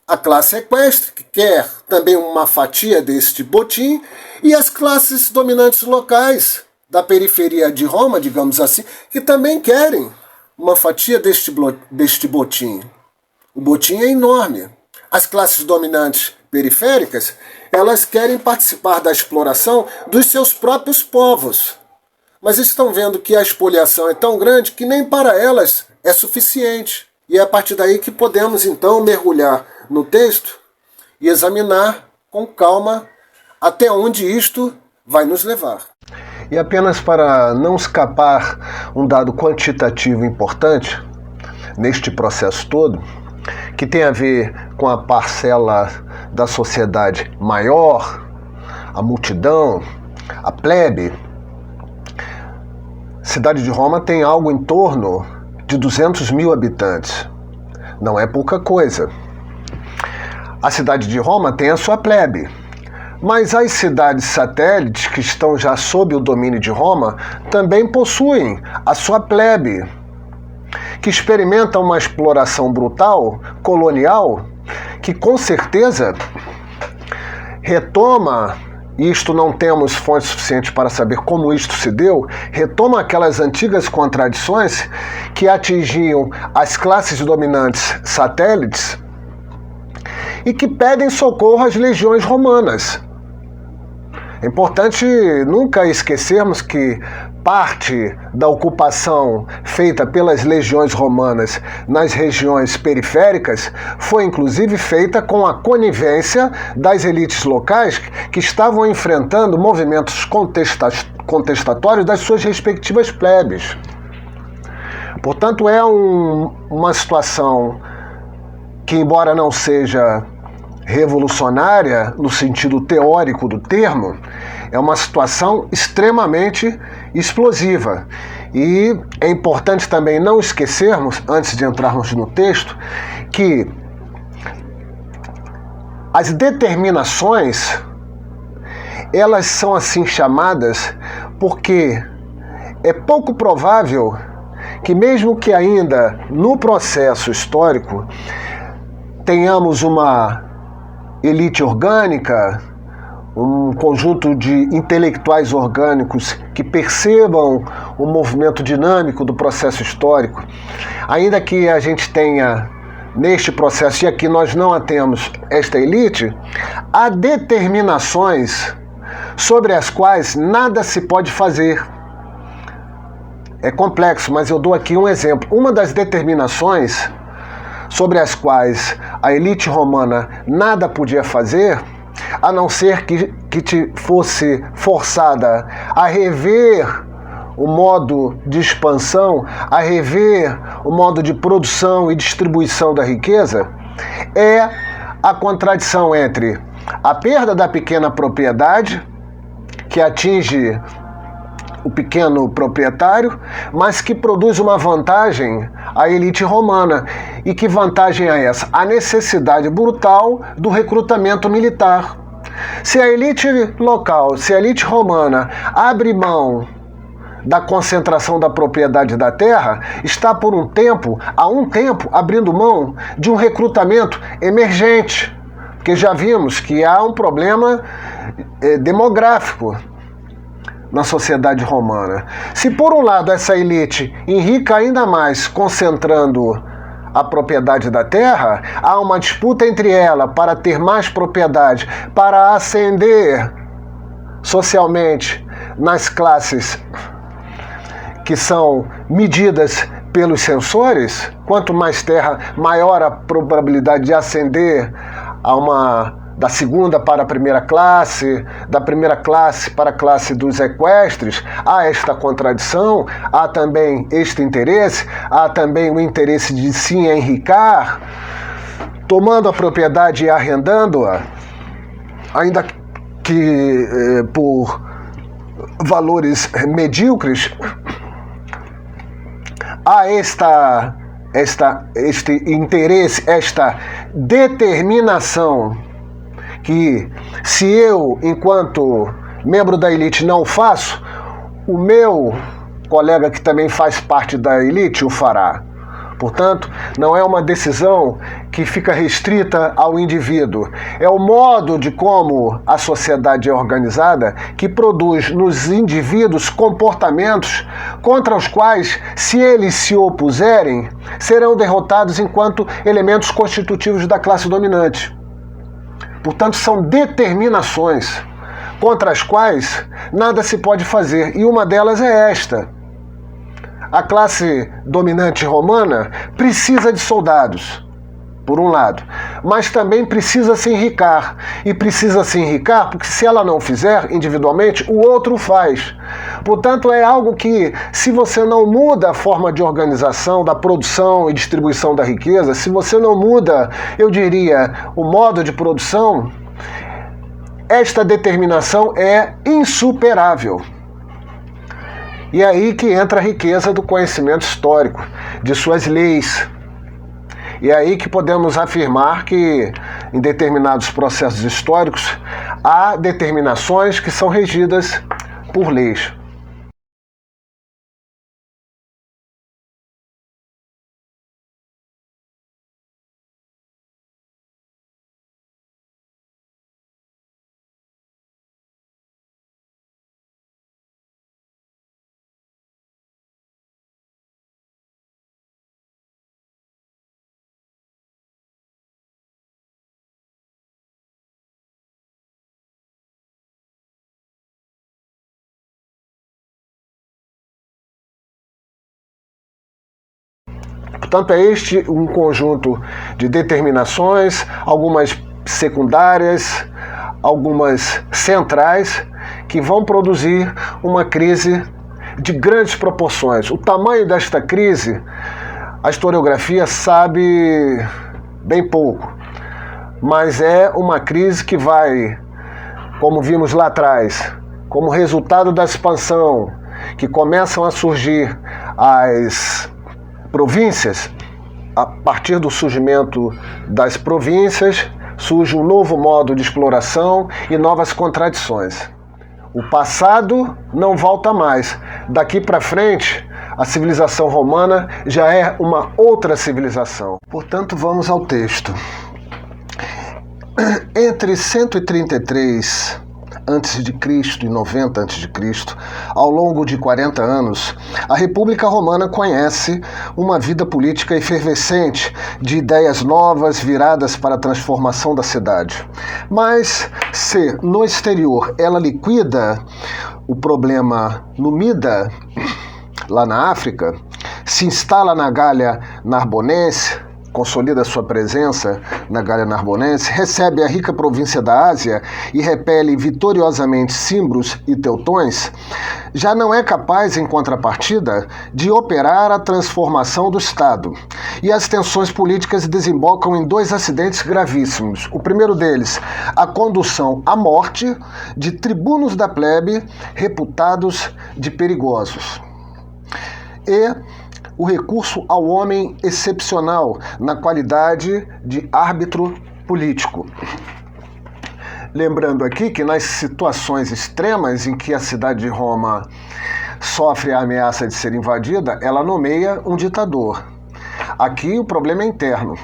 a classe equestre, que quer também uma fatia deste botim, e as classes dominantes locais da periferia de Roma, digamos assim, que também querem uma fatia deste botim. O botim é enorme. As classes dominantes periféricas, elas querem participar da exploração dos seus próprios povos. Mas estão vendo que a expoliação é tão grande que nem para elas é suficiente. E é a partir daí que podemos, então, mergulhar no texto e examinar com calma até onde isto vai nos levar. E apenas para não escapar um dado quantitativo importante neste processo todo, que tem a ver com a parcela da sociedade maior, a multidão, a plebe. A cidade de Roma tem algo em torno de 200 mil habitantes. Não é pouca coisa. A cidade de Roma tem a sua plebe. Mas as cidades satélites, que estão já sob o domínio de Roma, também possuem a sua plebe, que experimenta uma exploração brutal, colonial, que com certeza retoma, e isto não temos fontes suficientes para saber como isto se deu, retoma aquelas antigas contradições que atingiam as classes dominantes satélites e que pedem socorro às legiões romanas. É importante nunca esquecermos que parte da ocupação feita pelas legiões romanas nas regiões periféricas foi inclusive feita com a conivência das elites locais que estavam enfrentando movimentos contestatórios das suas respectivas plebes. Portanto, é uma situação que, embora não seja revolucionária no sentido teórico do termo, é uma situação extremamente explosiva. E é importante também não esquecermos, antes de entrarmos no texto, que as determinações, elas são assim chamadas porque é pouco provável que, mesmo que ainda no processo histórico tenhamos uma elite orgânica, um conjunto de intelectuais orgânicos que percebam o movimento dinâmico do processo histórico, ainda que a gente tenha neste processo, e aqui nós não a temos, esta elite, há determinações sobre as quais nada se pode fazer. É complexo, mas eu dou aqui um exemplo. Uma das determinações sobre as quais a elite romana nada podia fazer, a não ser que fosse forçada a rever o modo de expansão, a rever o modo de produção e distribuição da riqueza, é a contradição entre a perda da pequena propriedade, que atinge o pequeno proprietário, mas que produz uma vantagem à elite romana. E que vantagem é essa? A necessidade brutal do recrutamento militar. Se a elite local, se a elite romana abre mão da concentração da propriedade da terra, está por há um tempo, abrindo mão de um recrutamento emergente Porque já vimos que há um problema demográfico na sociedade romana. Se por um lado essa elite enrica ainda mais concentrando a propriedade da terra, há uma disputa entre ela para ter mais propriedade, para ascender socialmente nas classes que são medidas pelos censores. Quanto mais terra, maior a probabilidade de ascender da segunda para a primeira classe, da primeira classe para a classe dos equestres. Há esta contradição, há também este interesse, há também o interesse de se enricar, tomando a propriedade e arrendando-a, ainda que por valores medíocres. Há este interesse, esta determinação que, se eu, enquanto membro da elite, não faço, o meu colega que também faz parte da elite o fará. Portanto, não é uma decisão que fica restrita ao indivíduo. É o modo de como a sociedade é organizada que produz nos indivíduos comportamentos contra os quais, se eles se opuserem, serão derrotados enquanto elementos constitutivos da classe dominante. Portanto, são determinações contra as quais nada se pode fazer. E uma delas é esta. A classe dominante romana precisa de soldados, por um lado, mas também precisa se enricar. E precisa se enricar porque, se ela não fizer individualmente, o outro faz. Portanto, é algo que, se você não muda a forma de organização da produção e distribuição da riqueza, se você não muda, eu diria, o modo de produção, esta determinação é insuperável. E é aí que entra a riqueza do conhecimento histórico, de suas leis. E é aí que podemos afirmar que, em determinados processos históricos, há determinações que são regidas por leis. Portanto, é este um conjunto de determinações, algumas secundárias, algumas centrais, que vão produzir uma crise de grandes proporções. O tamanho desta crise, a historiografia sabe bem pouco, mas é uma crise que vai, como vimos lá atrás, como resultado da expansão, que começam a surgir as províncias. A partir do surgimento das províncias, surge um novo modo de exploração e novas contradições. O passado não volta mais. Daqui para frente, a civilização romana já é uma outra civilização. Portanto, vamos ao texto. Entre 133 a.C. e 90 a.C., ao longo de 40 anos, a República Romana conhece uma vida política efervescente, de ideias novas viradas para a transformação da cidade. Mas, se no exterior ela liquida o problema numida, lá na África, se instala na Gália Narbonense, consolida sua presença na Gália Narbonense, recebe a rica província da Ásia e repele vitoriosamente símbros e teutões, já não é capaz, em contrapartida, de operar a transformação do Estado. E as tensões políticas desembocam em dois acidentes gravíssimos. O primeiro deles, a condução à morte de tribunos da plebe reputados de perigosos. E o recurso ao homem excepcional na qualidade de árbitro político. Lembrando aqui que nas situações extremas em que a cidade de Roma sofre a ameaça de ser invadida, ela nomeia um ditador. Aqui o problema é interno.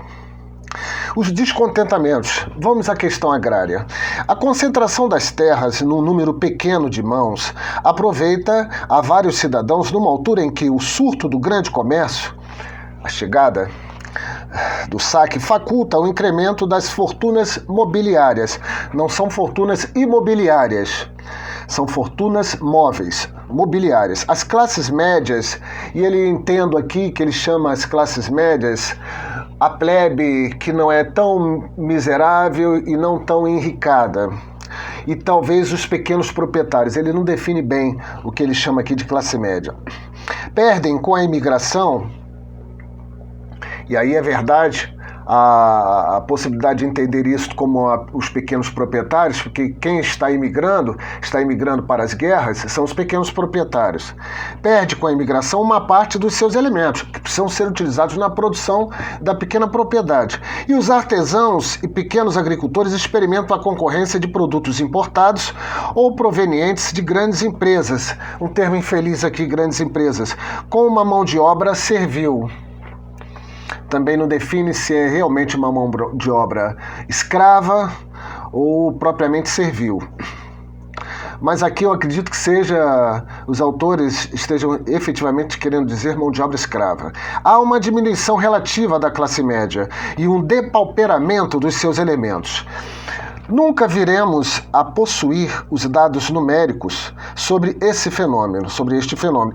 Os descontentamentos. Vamos à questão agrária. A concentração das terras num número pequeno de mãos aproveita a vários cidadãos numa altura em que o surto do grande comércio, a chegada do saque, faculta o incremento das fortunas mobiliárias. Não são fortunas imobiliárias, são fortunas móveis, mobiliárias. As classes médias, e ele entendo aqui que ele chama as classes médias a plebe que não é tão miserável e não tão enricada. E talvez os pequenos proprietários, ele não define bem o que ele chama aqui de classe média. Perdem com a imigração, e aí é verdade, a possibilidade de entender isso como os pequenos proprietários, porque quem está imigrando para as guerras, são os pequenos proprietários. Perde com a imigração uma parte dos seus elementos, que precisam ser utilizados na produção da pequena propriedade. E os artesãos e pequenos agricultores experimentam a concorrência de produtos importados ou provenientes de grandes empresas, um termo infeliz aqui, grandes empresas, com uma mão de obra servil. Também não define se é realmente uma mão de obra escrava ou propriamente servil. Mas aqui eu acredito que os autores estejam efetivamente querendo dizer mão de obra escrava. Há uma diminuição relativa da classe média e um depauperamento dos seus elementos. Nunca viremos a possuir os dados numéricos sobre este fenômeno.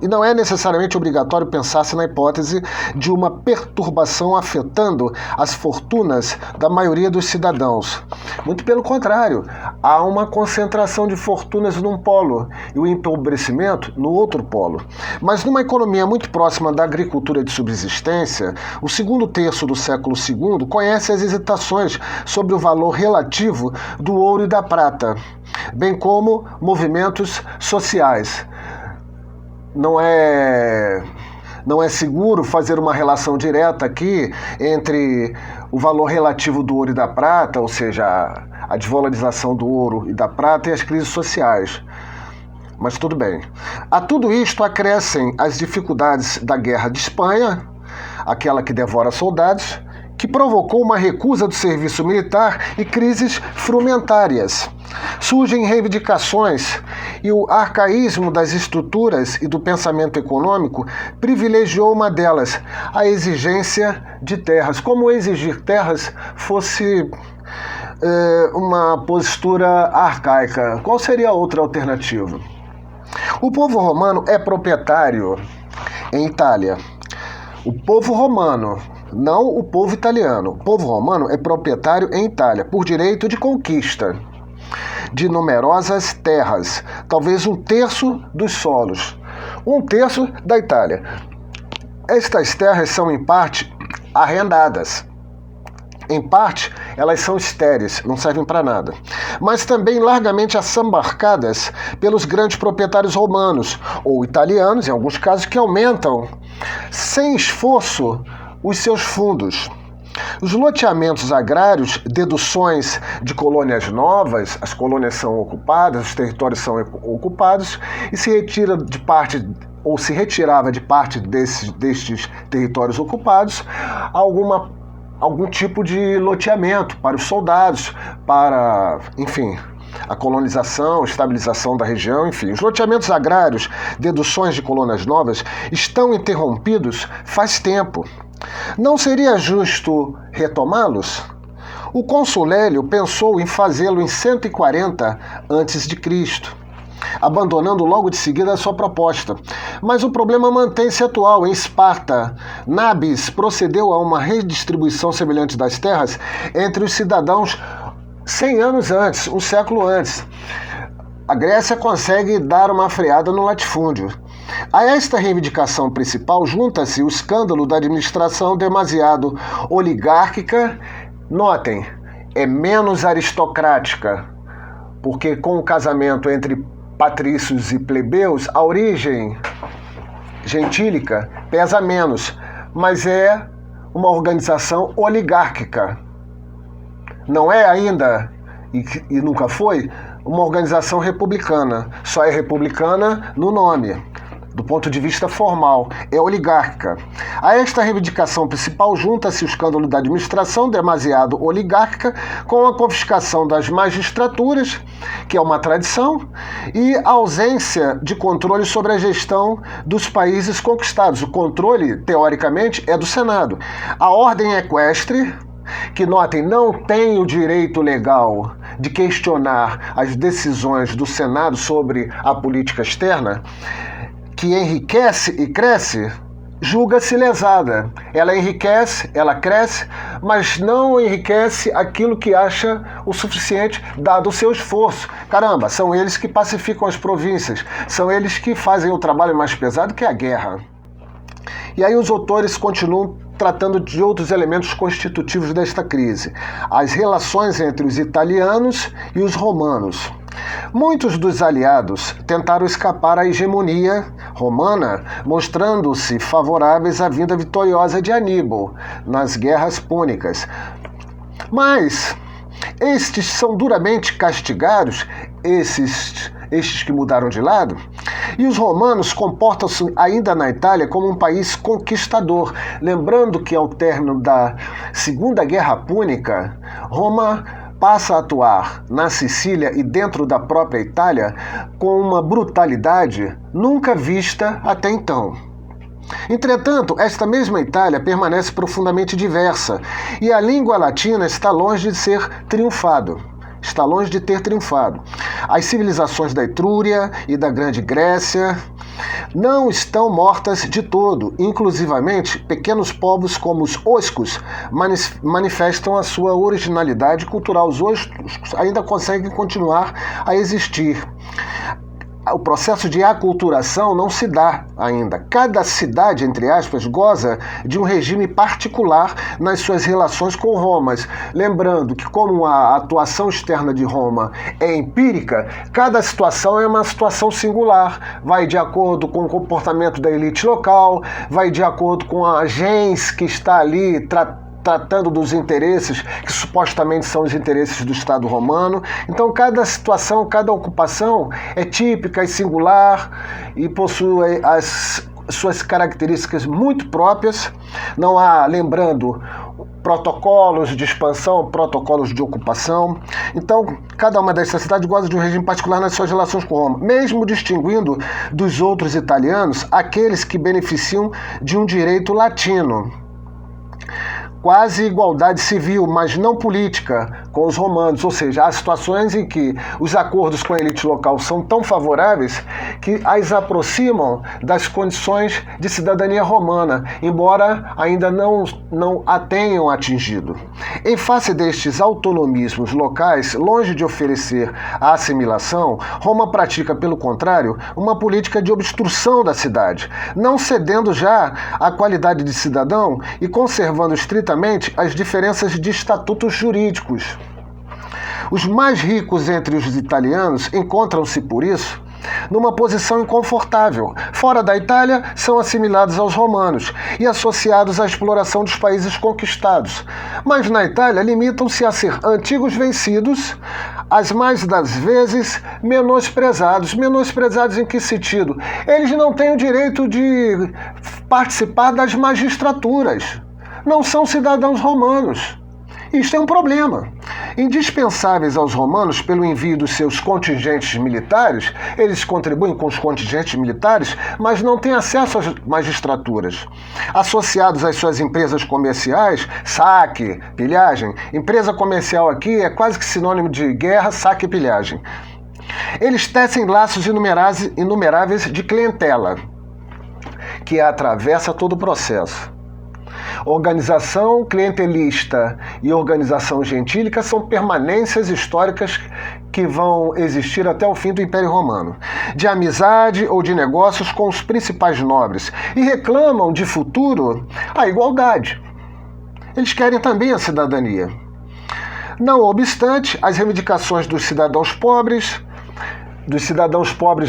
E não é necessariamente obrigatório pensar-se na hipótese de uma perturbação afetando as fortunas da maioria dos cidadãos. Muito pelo contrário, há uma concentração de fortunas num polo e o empobrecimento no outro polo. Mas numa economia muito próxima da agricultura de subsistência, o segundo terço do século II conhece as hesitações sobre o valor relativo do ouro e da prata, bem como movimentos sociais. Não é seguro fazer uma relação direta aqui entre o valor relativo do ouro e da prata, ou seja, a desvalorização do ouro e da prata e as crises sociais. Mas tudo bem. A tudo isto acrescem as dificuldades da Guerra de Espanha, aquela que devora soldados, que provocou uma recusa do serviço militar e crises frumentárias. Surgem reivindicações e o arcaísmo das estruturas e do pensamento econômico privilegiou uma delas, a exigência de terras. Como exigir terras fosse uma postura arcaica. Qual seria a outra alternativa? O povo romano é proprietário em Itália. O povo romano, não o povo italiano. O povo romano é proprietário em Itália, por direito de conquista, de numerosas terras, talvez 1/3 dos solos, 1/3 da Itália. Estas terras são, em parte, arrendadas. Em parte, elas são estéreis, não servem para nada, mas também largamente assambarcadas pelos grandes proprietários romanos, ou italianos, em alguns casos, que aumentam, sem esforço, os seus fundos. Os loteamentos agrários, deduções de colônias novas, as colônias são ocupadas, os territórios são ocupados, e se retirava de parte destes territórios ocupados algum tipo de loteamento para os soldados, para, enfim, a colonização, estabilização da região, enfim. Os loteamentos agrários, deduções de colônias novas, estão interrompidos faz tempo. Não seria justo retomá-los? O cônsul Hélio pensou em fazê-lo em 140 a.C., abandonando logo de seguida a sua proposta. Mas o problema mantém-se atual. Em Esparta, Nabis procedeu a uma redistribuição semelhante das terras entre os cidadãos 100 anos antes, um século antes. A Grécia consegue dar uma freada no latifúndio. A esta reivindicação principal junta-se o escândalo da administração demasiado oligárquica. Notem, é menos aristocrática, porque com o casamento entre patrícios e plebeus, a origem gentílica pesa menos, mas é uma organização oligárquica. Não é ainda, e nunca foi, uma organização republicana. Só é republicana no nome. do ponto de vista formal, é oligárquica. A esta reivindicação principal junta-se o escândalo da administração demasiado oligárquica, com a confiscação das magistraturas, que é uma tradição, e a ausência de controle sobre a gestão dos países conquistados. O controle, teoricamente, é do Senado. A ordem equestre, que, notem, não tem o direito legal de questionar as decisões do Senado sobre a política externa, que enriquece e cresce, julga-se lesada. Ela enriquece, ela cresce, mas não enriquece aquilo que acha o suficiente, dado o seu esforço. Caramba, são eles que pacificam as províncias, são eles que fazem o trabalho mais pesado, que é a guerra. E aí os autores continuam tratando de outros elementos constitutivos desta crise, as relações entre os italianos e os romanos. Muitos dos aliados tentaram escapar à hegemonia romana, mostrando-se favoráveis à vinda vitoriosa de Aníbal nas guerras púnicas. Mas estes são duramente castigados, estes que mudaram de lado, e os romanos comportam-se ainda na Itália como um país conquistador. Lembrando que ao término da Segunda Guerra Púnica, Roma passa a atuar na Sicília e dentro da própria Itália com uma brutalidade nunca vista até então. Entretanto, esta mesma Itália permanece profundamente diversa e a língua latina está longe de ter triunfado. As civilizações da Etrúria e da Grande Grécia não estão mortas de todo. Inclusivamente, pequenos povos como os oscos manifestam a sua originalidade cultural. Os oscos ainda conseguem continuar a existir. O processo de aculturação não se dá ainda. Cada cidade, entre aspas, goza de um regime particular nas suas relações com Roma. Lembrando que, como a atuação externa de Roma é empírica, cada situação é uma situação singular. Vai de acordo com o comportamento da elite local, vai de acordo com a gens que está ali tratando dos interesses que supostamente são os interesses do Estado romano. Então, cada situação, cada ocupação é típica e singular e possui as suas características muito próprias. Não há, lembrando, protocolos de expansão, protocolos de ocupação. Então, cada uma dessas cidades goza de um regime particular nas suas relações com Roma, mesmo distinguindo dos outros italianos aqueles que beneficiam de um direito latino. Quase igualdade civil, mas não política, com os romanos, ou seja, há situações em que os acordos com a elite local são tão favoráveis que as aproximam das condições de cidadania romana, embora ainda não a tenham atingido. Em face destes autonomismos locais, longe de oferecer a assimilação, Roma pratica, pelo contrário, uma política de obstrução da cidade, não cedendo já à qualidade de cidadão e conservando estritamente as diferenças de estatutos jurídicos. Os mais ricos entre os italianos encontram-se, por isso, numa posição inconfortável. Fora da Itália, são assimilados aos romanos e associados à exploração dos países conquistados. Mas na Itália, limitam-se a ser antigos vencidos, as mais das vezes menosprezados. Menosprezados em que sentido? Eles não têm o direito de participar das magistraturas. Não são cidadãos romanos. Isto é um problema. Indispensáveis aos romanos pelo envio dos seus contingentes militares, eles contribuem com os contingentes militares, mas não têm acesso às magistraturas. Associados às suas empresas comerciais, saque, pilhagem. Empresa comercial aqui é quase que sinônimo de guerra, saque e pilhagem. Eles tecem laços inumeráveis de clientela, que atravessa todo o processo. Organização clientelista e organização gentílica são permanências históricas que vão existir até o fim do Império Romano, de amizade ou de negócios com os principais nobres, e reclamam de futuro a igualdade. Eles querem também a cidadania. Não obstante, as reivindicações dos cidadãos pobres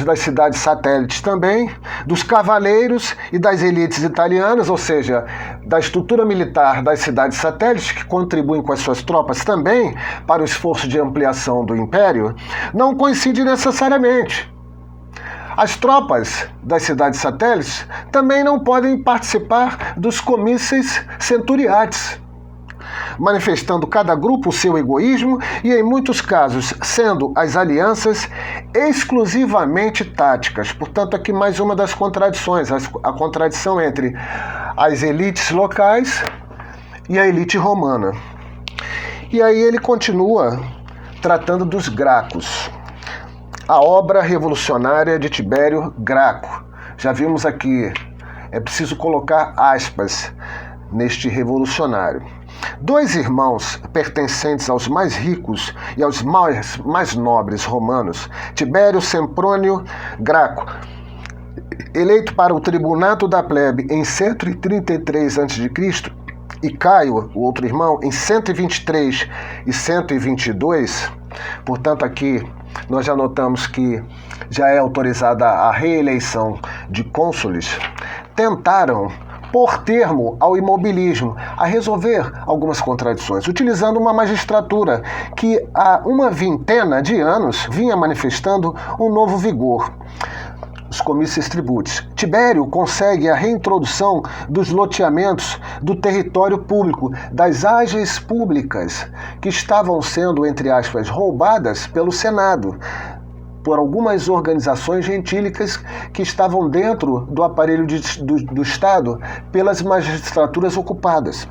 das cidades satélites também, dos cavaleiros e das elites italianas, ou seja, da estrutura militar das cidades satélites, que contribuem com as suas tropas também para o esforço de ampliação do império, não coincidem necessariamente. As tropas das cidades satélites também não podem participar dos comícios centuriates, manifestando cada grupo o seu egoísmo e, em muitos casos, sendo as alianças exclusivamente táticas. Portanto, aqui mais uma das contradições, a contradição entre as elites locais e a elite romana. E aí ele continua tratando dos Gracos. A obra revolucionária de Tibério Graco. Já vimos aqui, é preciso colocar aspas neste revolucionário. 2 irmãos pertencentes aos mais ricos e aos mais nobres romanos, Tibério Semprônio Graco, eleito para o tribunato da plebe em 133 a.C., e Caio, o outro irmão, em 123 e 122, portanto aqui nós já notamos que já é autorizada a reeleição de cônsules, tentaram pôr termo ao imobilismo, a resolver algumas contradições, utilizando uma magistratura que há uma vintena de anos vinha manifestando um novo vigor. Os comícios tributis. Tibério consegue a reintrodução dos loteamentos do território público, das ágeis públicas, que estavam sendo, entre aspas, roubadas pelo Senado, por algumas organizações gentílicas que estavam dentro do aparelho do Estado pelas magistraturas ocupadas,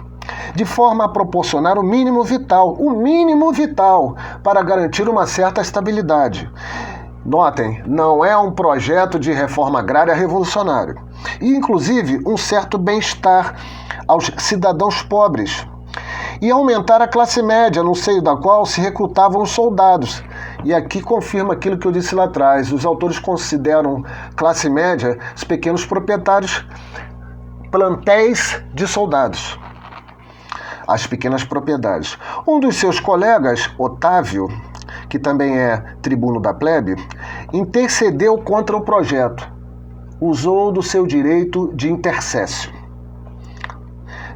de forma a proporcionar o mínimo vital para garantir uma certa estabilidade. Notem, não é um projeto de reforma agrária revolucionário, e inclusive um certo bem-estar aos cidadãos pobres, e aumentar a classe média, no seio da qual se recrutavam os soldados. E aqui confirma aquilo que eu disse lá atrás, os autores consideram classe média os pequenos proprietários, plantéis de soldados, as pequenas propriedades. Um dos seus colegas, Otávio, que também é tribuno da plebe, intercedeu contra o projeto, usou do seu direito de intercessio.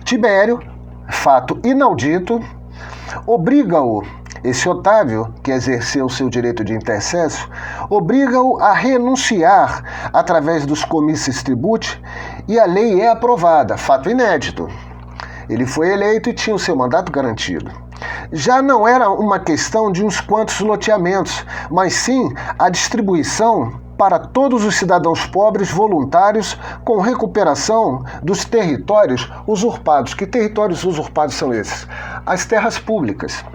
Tibério, fato inaudito, obriga-o, esse Otávio, que exerceu seu direito de intercessio, obriga-o a renunciar através dos comícios tributi, e a lei é aprovada, fato inédito. Ele foi eleito e tinha o seu mandato garantido. Já não era uma questão de uns quantos loteamentos, mas sim a distribuição para todos os cidadãos pobres voluntários com recuperação dos territórios usurpados. Que territórios usurpados são esses? As terras públicas.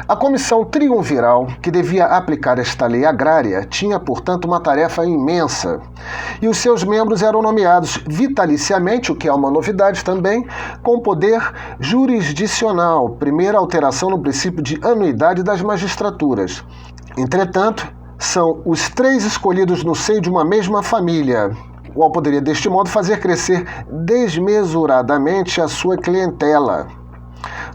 A comissão triunviral, que devia aplicar esta lei agrária, tinha, portanto, uma tarefa imensa. E os seus membros eram nomeados vitaliciamente, o que é uma novidade também, com poder jurisdicional, primeira alteração no princípio de anuidade das magistraturas. Entretanto, são os 3 escolhidos no seio de uma mesma família, o qual poderia, deste modo, fazer crescer desmesuradamente a sua clientela,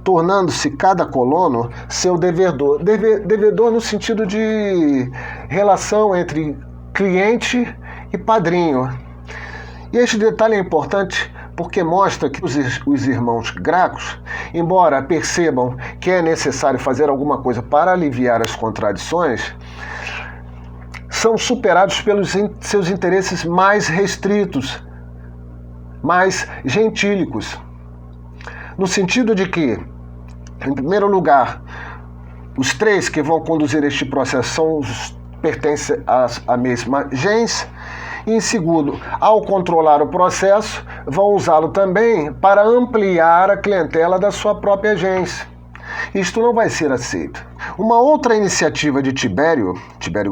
tornando-se cada colono seu devedor. Devedor no sentido de relação entre cliente e padrinho. E este detalhe é importante porque mostra que os irmãos Gracos, embora percebam que é necessário fazer alguma coisa para aliviar as contradições, são superados pelos seus interesses mais restritos, mais gentílicos, no sentido de que, em primeiro lugar, os 3 que vão conduzir este processo pertencem à mesma gens, e, em segundo, ao controlar o processo, vão usá-lo também para ampliar a clientela da sua própria gens. Isto não vai ser aceito. Uma outra iniciativa de Tibério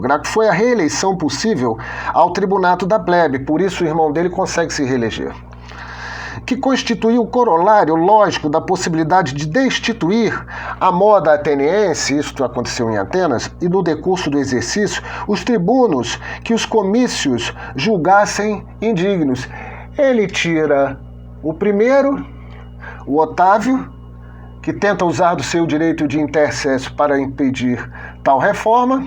Graco, foi a reeleição possível ao tribunato da plebe, por isso o irmão dele consegue se reeleger, que constituiu o corolário lógico da possibilidade de destituir a moda ateniense, isto aconteceu em Atenas, e no decurso do exercício, os tribunos que os comícios julgassem indignos. Ele tira o primeiro, o Otávio, que tenta usar do seu direito de intercessio para impedir tal reforma,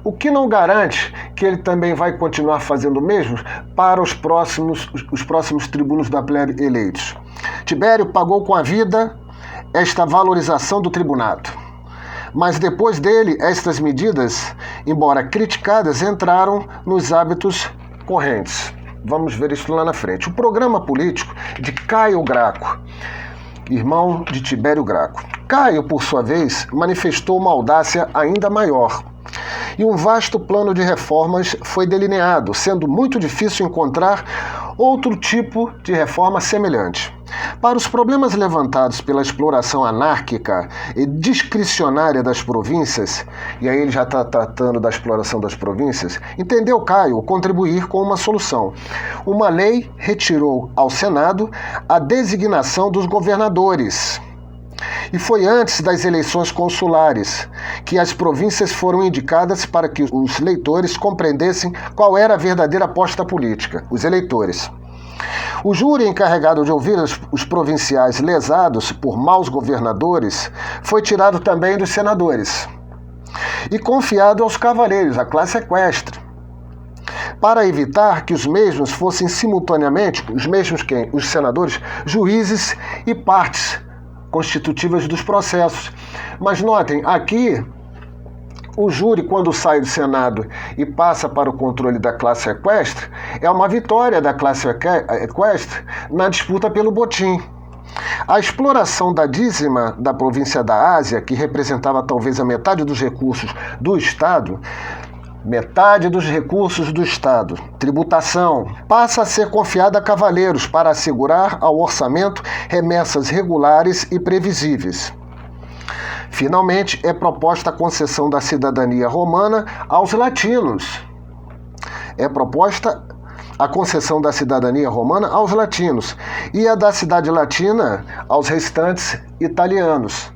o que não garante que ele também vai continuar fazendo o mesmo para os próximos tribunos da plebe eleitos. Tibério pagou com a vida esta valorização do tribunato. Mas depois dele, estas medidas, embora criticadas, entraram nos hábitos correntes. Vamos ver isso lá na frente. O programa político de Caio Graco, irmão de Tibério Graco. Caio, por sua vez, manifestou uma audácia ainda maior. E um vasto plano de reformas foi delineado, sendo muito difícil encontrar outro tipo de reforma semelhante. Para os problemas levantados pela exploração anárquica e discricionária das províncias, e aí ele já está tratando da exploração das províncias, entendeu Caio contribuir com uma solução. Uma lei retirou ao Senado a designação dos governadores. E foi antes das eleições consulares que as províncias foram indicadas para que os leitores compreendessem qual era a verdadeira aposta política, os eleitores. O júri encarregado de ouvir os provinciais lesados por maus governadores foi tirado também dos senadores e confiado aos cavaleiros, à classe equestre, para evitar que os mesmos fossem simultaneamente, os mesmos quem? Os senadores, juízes e partes constitutivas dos processos. Mas notem, aqui o júri, quando sai do Senado e passa para o controle da classe equestre, é uma vitória da classe equestre na disputa pelo botim. A exploração da dízima da província da Ásia, que representava talvez a metade dos recursos do Estado, tributação, passa a ser confiada a cavaleiros para assegurar ao orçamento remessas regulares e previsíveis. Finalmente, é proposta a concessão da cidadania romana aos latinos. E a da cidade latina aos restantes italianos.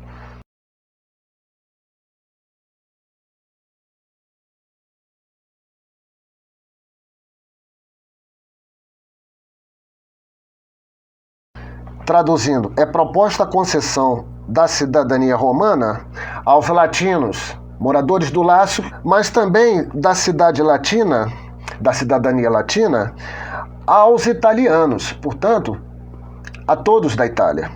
Traduzindo, é proposta a concessão da cidadania romana aos latinos, moradores do Lácio, mas também da cidadania latina, aos italianos, portanto, a todos da Itália.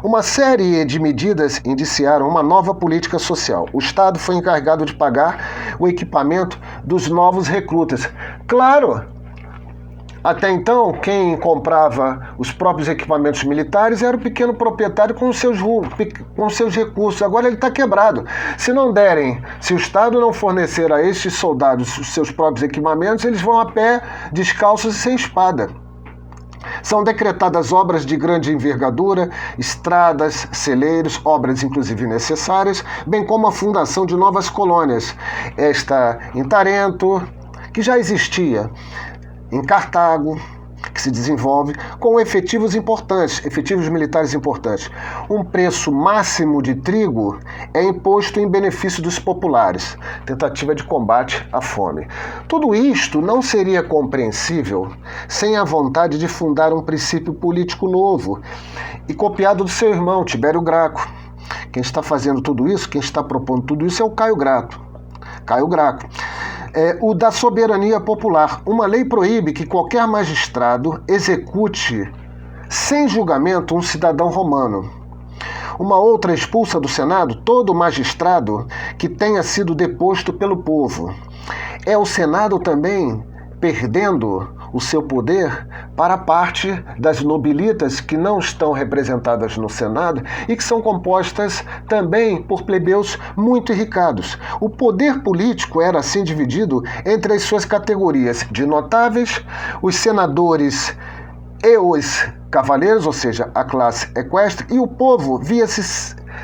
Uma série de medidas indiciaram uma nova política social. O Estado foi encarregado de pagar o equipamento dos novos recrutas. Claro! Até então, quem comprava os próprios equipamentos militares era o pequeno proprietário com seus recursos. Agora ele está quebrado. Se o Estado não fornecer a estes soldados os seus próprios equipamentos, eles vão a pé, descalços e sem espada. São decretadas obras de grande envergadura, estradas, celeiros, obras inclusive necessárias, bem como a fundação de novas colônias. Esta em Tarento, que já existia, em Cartago, que se desenvolve com efetivos militares importantes. Um preço máximo de trigo é imposto em benefício dos populares, tentativa de combate à fome. Tudo isto não seria compreensível sem a vontade de fundar um princípio político novo e copiado do seu irmão, Tibério Graco. Quem está fazendo tudo isso, quem está propondo tudo isso é o Caio Graco. O da soberania popular. Uma lei proíbe que qualquer magistrado execute sem julgamento um cidadão romano. Uma outra expulsa do Senado todo magistrado que tenha sido deposto pelo povo. É o Senado também perdendo o seu poder para a parte das nobilitas que não estão representadas no Senado e que são compostas também por plebeus muito enricados. O poder político era assim dividido entre as suas categorias de notáveis, os senadores e os cavaleiros, ou seja, a classe equestre, e o povo via-se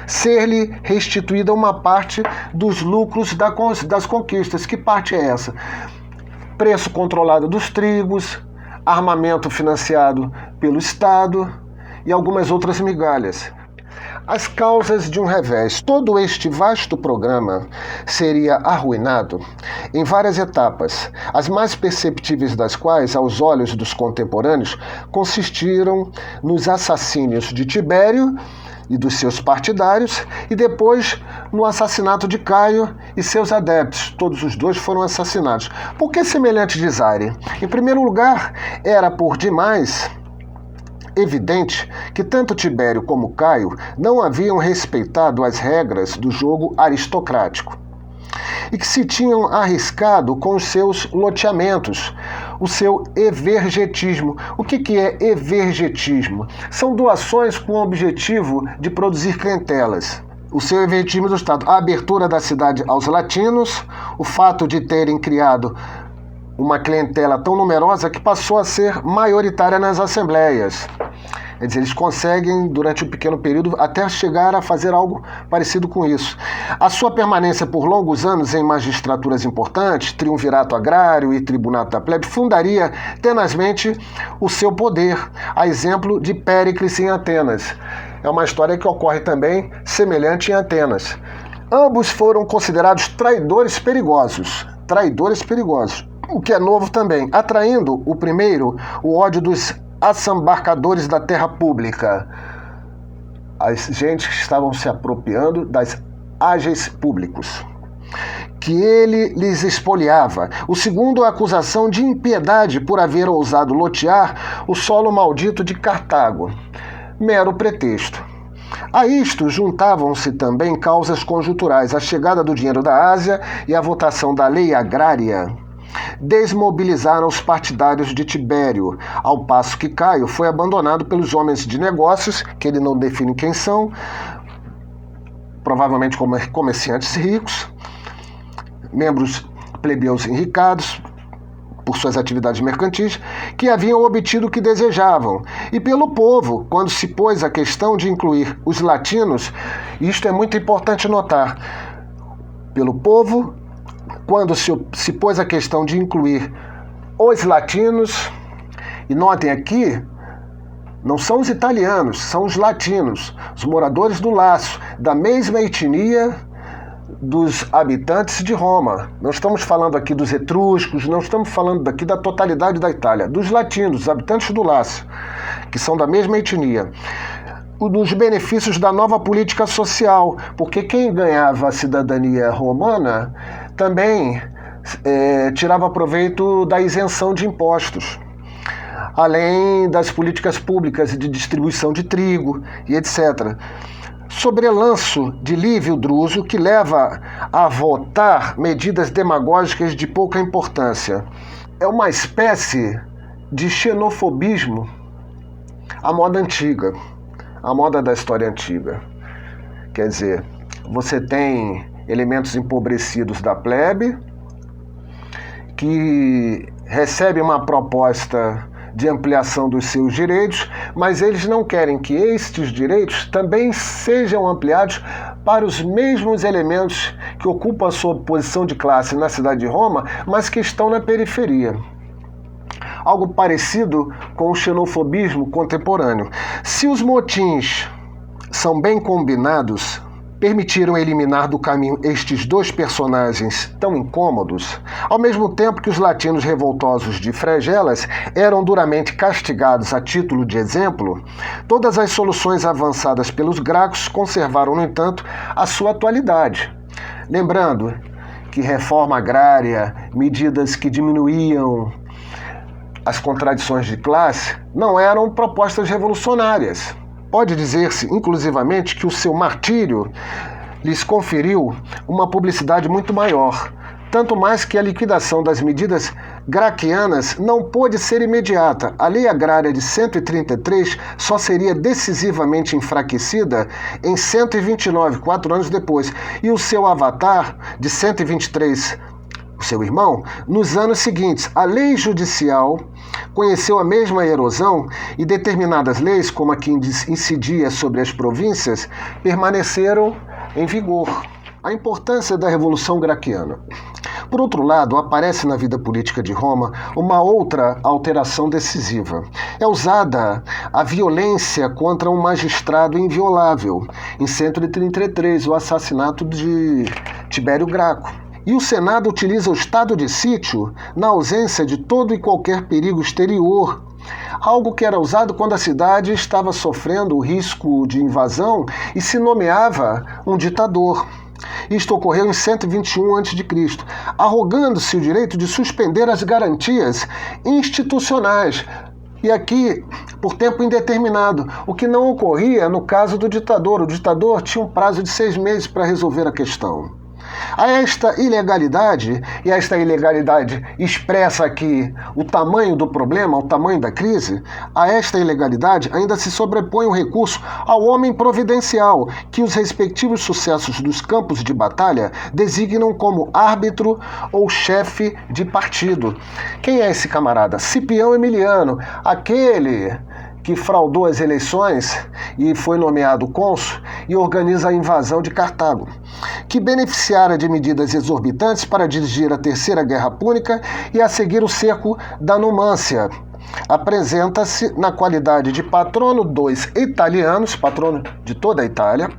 ser-lhe restituída uma parte dos lucros das conquistas. Que parte é essa? Preço controlado dos trigos, armamento financiado pelo Estado e algumas outras migalhas. As causas de um revés. Todo este vasto programa seria arruinado em várias etapas, as mais perceptíveis das quais, aos olhos dos contemporâneos, consistiram nos assassínios de Tibério e dos seus partidários, e depois no assassinato de Caio e seus adeptos. Todos os dois foram assassinados. Por que semelhante desaire? Em primeiro lugar, era por demais evidente que tanto Tibério como Caio não haviam respeitado as regras do jogo aristocrático e que se tinham arriscado com os seus loteamentos, o seu evergetismo. O que é evergetismo? São doações com o objetivo de produzir clientelas. O seu evergetismo do Estado, a abertura da cidade aos latinos, o fato de terem criado uma clientela tão numerosa que passou a ser maioritária nas assembleias. Quer dizer, eles conseguem, durante um pequeno período, até chegar a fazer algo parecido com isso. A sua permanência por longos anos em magistraturas importantes, triunvirato agrário e tribunato da plebe, fundaria tenazmente o seu poder, a exemplo de Péricles em Atenas. É uma história que ocorre também semelhante em Atenas. Ambos foram considerados traidores perigosos, o que é novo também, atraindo o primeiro o ódio dos assambarcadores da terra pública, as gentes que estavam se apropriando das ágeis públicos, que ele lhes expoliava. O segundo, a acusação de impiedade por haver ousado lotear o solo maldito de Cartago, mero pretexto. A isto juntavam-se também causas conjunturais, a chegada do dinheiro da Ásia e a votação da lei agrária desmobilizaram os partidários de Tibério, ao passo que Caio foi abandonado pelos homens de negócios, que ele não define quem são, provavelmente comerciantes ricos, membros plebeus enricados por suas atividades mercantis, que haviam obtido o que desejavam, e pelo povo, quando se pôs a questão de incluir os latinos, isto é muito importante notar, pelo povo, quando se pôs a questão de incluir os latinos, e notem aqui, não são os italianos, são os latinos, os moradores do Lácio, da mesma etnia dos habitantes de Roma. Não estamos falando aqui dos etruscos, não estamos falando aqui da totalidade da Itália, dos latinos, os habitantes do Lácio, que são da mesma etnia. Dos benefícios da nova política social, porque quem ganhava a cidadania romana também tirava proveito da isenção de impostos, além das políticas públicas de distribuição de trigo e etc. Sobrelanço de Lívio Druso, que leva a votar medidas demagógicas de pouca importância. É uma espécie de xenofobismo à moda antiga, à moda da história antiga. Quer dizer, você tem elementos empobrecidos da plebe que recebem uma proposta de ampliação dos seus direitos, mas eles não querem que estes direitos também sejam ampliados para os mesmos elementos que ocupam a sua posição de classe na cidade de Roma, mas que estão na periferia. Algo parecido com o xenofobismo contemporâneo. Se os motins são bem combinados, permitiram eliminar do caminho estes dois personagens tão incômodos, ao mesmo tempo que os latinos revoltosos de Fregelas eram duramente castigados a título de exemplo, todas as soluções avançadas pelos Gracos conservaram, no entanto, a sua atualidade. Lembrando que reforma agrária, medidas que diminuíam as contradições de classe, não eram propostas revolucionárias. Pode dizer-se, inclusivamente, que o seu martírio lhes conferiu uma publicidade muito maior, tanto mais que a liquidação das medidas graquianas não pôde ser imediata. A lei agrária de 133 só seria decisivamente enfraquecida em 129, 4 anos depois, e o seu avatar, de 123, o seu irmão, nos anos seguintes. A lei judicial conheceu a mesma erosão e determinadas leis, como a que incidia sobre as províncias, permaneceram em vigor. A importância da Revolução Graquiana. Por outro lado, aparece na vida política de Roma uma outra alteração decisiva. É usada a violência contra um magistrado inviolável, em 133, o assassinato de Tibério Graco. E o Senado utiliza o estado de sítio na ausência de todo e qualquer perigo exterior, algo que era usado quando a cidade estava sofrendo o risco de invasão e se nomeava um ditador. Isto ocorreu em 121 a.C., arrogando-se o direito de suspender as garantias institucionais E aqui, por tempo indeterminado, o que não ocorria no caso do ditador. O ditador tinha um prazo de 6 meses para resolver a questão. A esta ilegalidade, e esta ilegalidade expressa aqui o tamanho do problema, o tamanho da crise, a esta ilegalidade ainda se sobrepõe o recurso ao homem providencial, que os respectivos sucessos dos campos de batalha designam como árbitro ou chefe de partido. Quem é esse camarada? Cipião Emiliano, aquele que fraudou as eleições e foi nomeado cônsul e organiza a invasão de Cartago, que beneficiara de medidas exorbitantes para dirigir a Terceira Guerra Púnica e a seguir o cerco da Numância. Apresenta-se na qualidade de patrono dos italianos, patrono de toda a Itália,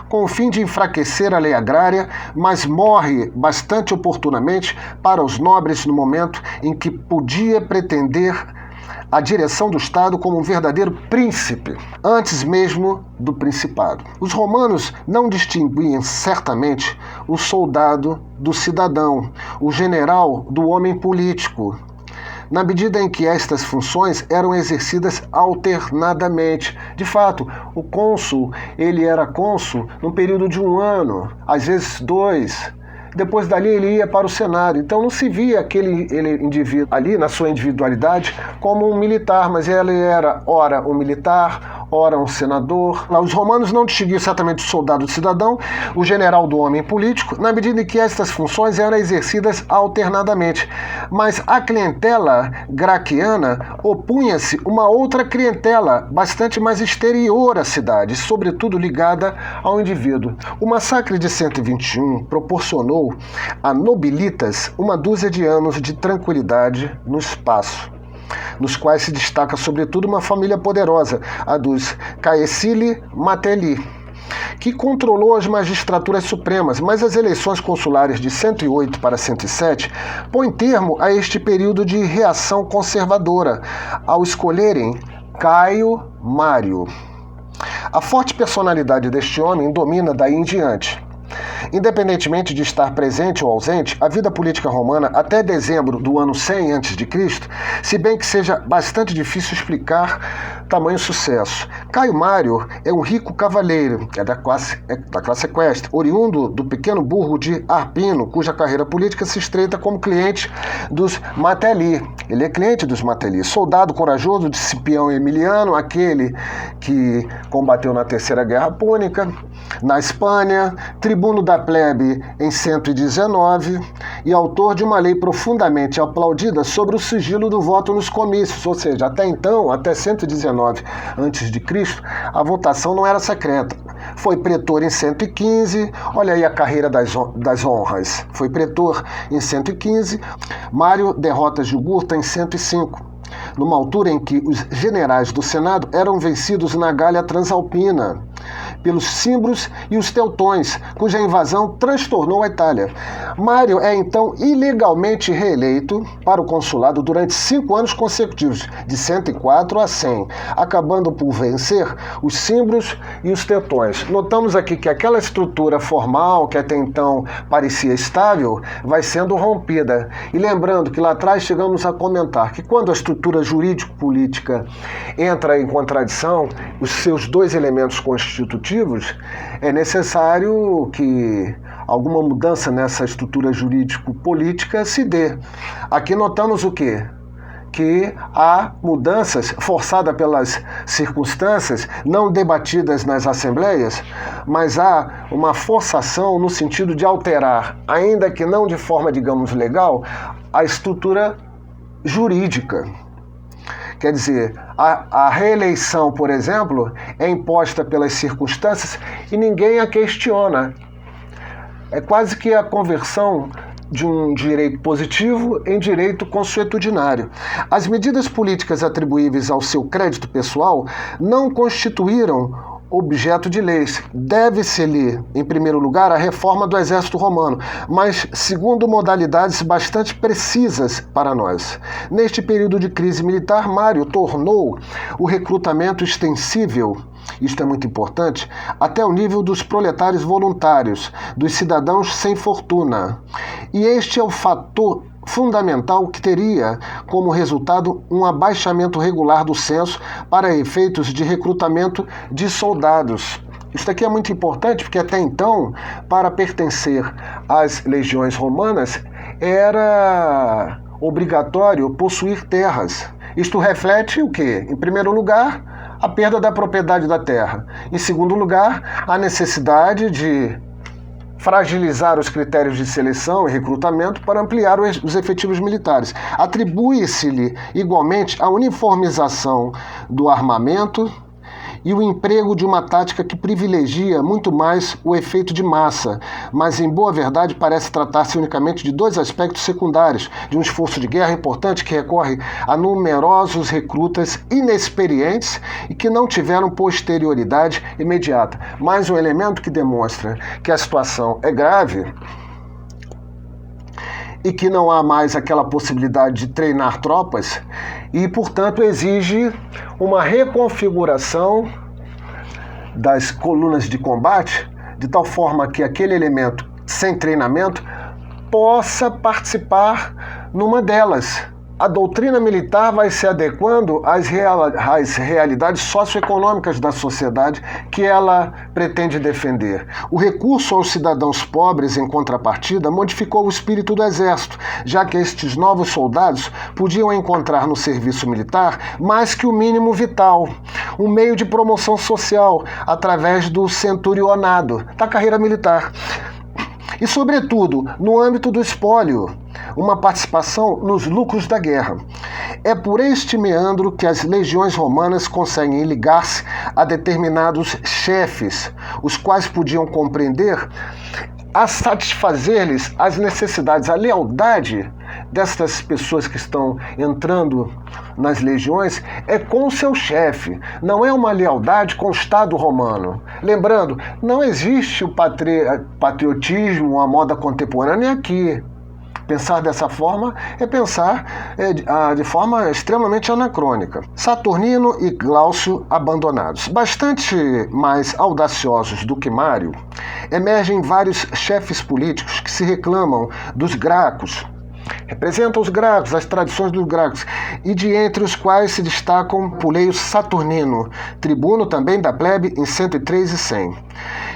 com o fim de enfraquecer a lei agrária, mas morre bastante oportunamente para os nobres no momento em que podia pretender a direção do Estado como um verdadeiro príncipe, antes mesmo do principado. Os romanos não distinguiam certamente o soldado do cidadão, o general do homem político, na medida em que estas funções eram exercidas alternadamente. De fato, o cônsul, ele era cônsul num período de 1 ano, às vezes 2. Depois dali ele ia para o Senado. Então não se via aquele indivíduo ali, na sua individualidade, como um militar, mas ele era ora um militar, ora um senador. Os romanos não distinguiam exatamente o soldado do cidadão, o general do homem político, na medida em que estas funções eram exercidas alternadamente. Mas a clientela graquiana opunha-se uma outra clientela bastante mais exterior à cidade, sobretudo ligada ao indivíduo. O massacre de 121 proporcionou a nobilitas uma dúzia de anos de tranquilidade no espaço, nos quais se destaca sobretudo uma família poderosa, a dos Caecili Matelli, que controlou as magistraturas supremas, mas as eleições consulares de 108 para 107 põem termo a este período de reação conservadora, ao escolherem Caio Mário. A forte personalidade deste homem domina daí em diante. Independentemente de estar presente ou ausente, a vida política romana até dezembro do ano 100 a.C., se bem que seja bastante difícil explicar tamanho sucesso. Caio Mário é um rico cavaleiro, da classe equestre, oriundo do pequeno burgo de Arpino, cuja carreira política se estreita como cliente dos Matelli. Ele é cliente dos Matelli, soldado corajoso de Cipião Emiliano, aquele que combateu na Terceira Guerra Púnica, na Espanha, tribuno da plebe em 119 e autor de uma lei profundamente aplaudida sobre o sigilo do voto nos comícios, ou seja, até então, até 119 a.C., a votação não era secreta. Foi pretor em 115, olha aí a carreira das honras. Foi pretor em 115, Mário derrota Jugurta em 105. Numa altura em que os generais do Senado eram vencidos na Gália Transalpina pelos Cimbros e os Teutões, cuja invasão transtornou a Itália. Mário é então ilegalmente reeleito para o consulado durante 5 anos consecutivos, de 104 a 100, acabando por vencer os Cimbros e os Teutões. Notamos aqui que aquela estrutura formal, que até então parecia estável, vai sendo rompida. E lembrando que lá atrás chegamos a comentar que quando a estrutura jurídico-política entra em contradição, os seus 2 elementos constitutivos, é necessário que alguma mudança nessa estrutura jurídico-política se dê. Aqui notamos o quê? Que há mudanças forçadas pelas circunstâncias, não debatidas nas assembleias, mas há uma forçação no sentido de alterar, ainda que não de forma, digamos, legal, a estrutura jurídica. Quer dizer, a reeleição, por exemplo, é imposta pelas circunstâncias e ninguém a questiona. É quase que a conversão de um direito positivo em direito consuetudinário. As medidas políticas atribuíveis ao seu crédito pessoal não constituíram objeto de leis. Deve-se-lhe, em primeiro lugar, a reforma do exército romano, mas segundo modalidades bastante precisas para nós. Neste período de crise militar, Mário tornou o recrutamento extensível, isto é muito importante, até o nível dos proletários voluntários, dos cidadãos sem fortuna. E este é o fator fundamental que teria como resultado um abaixamento regular do censo para efeitos de recrutamento de soldados. Isso aqui é muito importante porque até então, para pertencer às legiões romanas, era obrigatório possuir terras. Isto reflete o quê? Em primeiro lugar, a perda da propriedade da terra. Em segundo lugar, a necessidade de fragilizar os critérios de seleção e recrutamento para ampliar os efetivos militares. Atribui-se-lhe igualmente a uniformização do armamento e o emprego de uma tática que privilegia muito mais o efeito de massa, mas em boa verdade parece tratar-se unicamente de dois aspectos secundários de um esforço de guerra importante que recorre a numerosos recrutas inexperientes e que não tiveram posterioridade imediata. Mais um elemento que demonstra que a situação é grave e que não há mais aquela possibilidade de treinar tropas e, portanto, exige uma reconfiguração das colunas de combate de tal forma que aquele elemento sem treinamento possa participar numa delas. A doutrina militar vai se adequando às realidades socioeconômicas da sociedade que ela pretende defender. O recurso aos cidadãos pobres, em contrapartida, modificou o espírito do exército, já que estes novos soldados podiam encontrar no serviço militar mais que o mínimo vital, um meio de promoção social através do centurionado, da carreira militar. E, sobretudo, no âmbito do espólio, uma participação nos lucros da guerra. É por este meandro que as legiões romanas conseguem ligar-se a determinados chefes, os quais podiam compreender a satisfazer-lhes as necessidades, a lealdade destas pessoas que estão entrando nas legiões é com o seu chefe, não é uma lealdade com o Estado romano. Lembrando, não existe o patriotismo, a moda contemporânea aqui. Pensar dessa forma é pensar de forma extremamente anacrônica. Saturnino e Glaucio abandonados. Bastante mais audaciosos do que Mário, emergem vários chefes políticos que se reclamam dos Gracos, representam os Gracos, as tradições dos Gracos, e de entre os quais se destacam Puleio Saturnino, tribuno também da plebe em 103 e 100.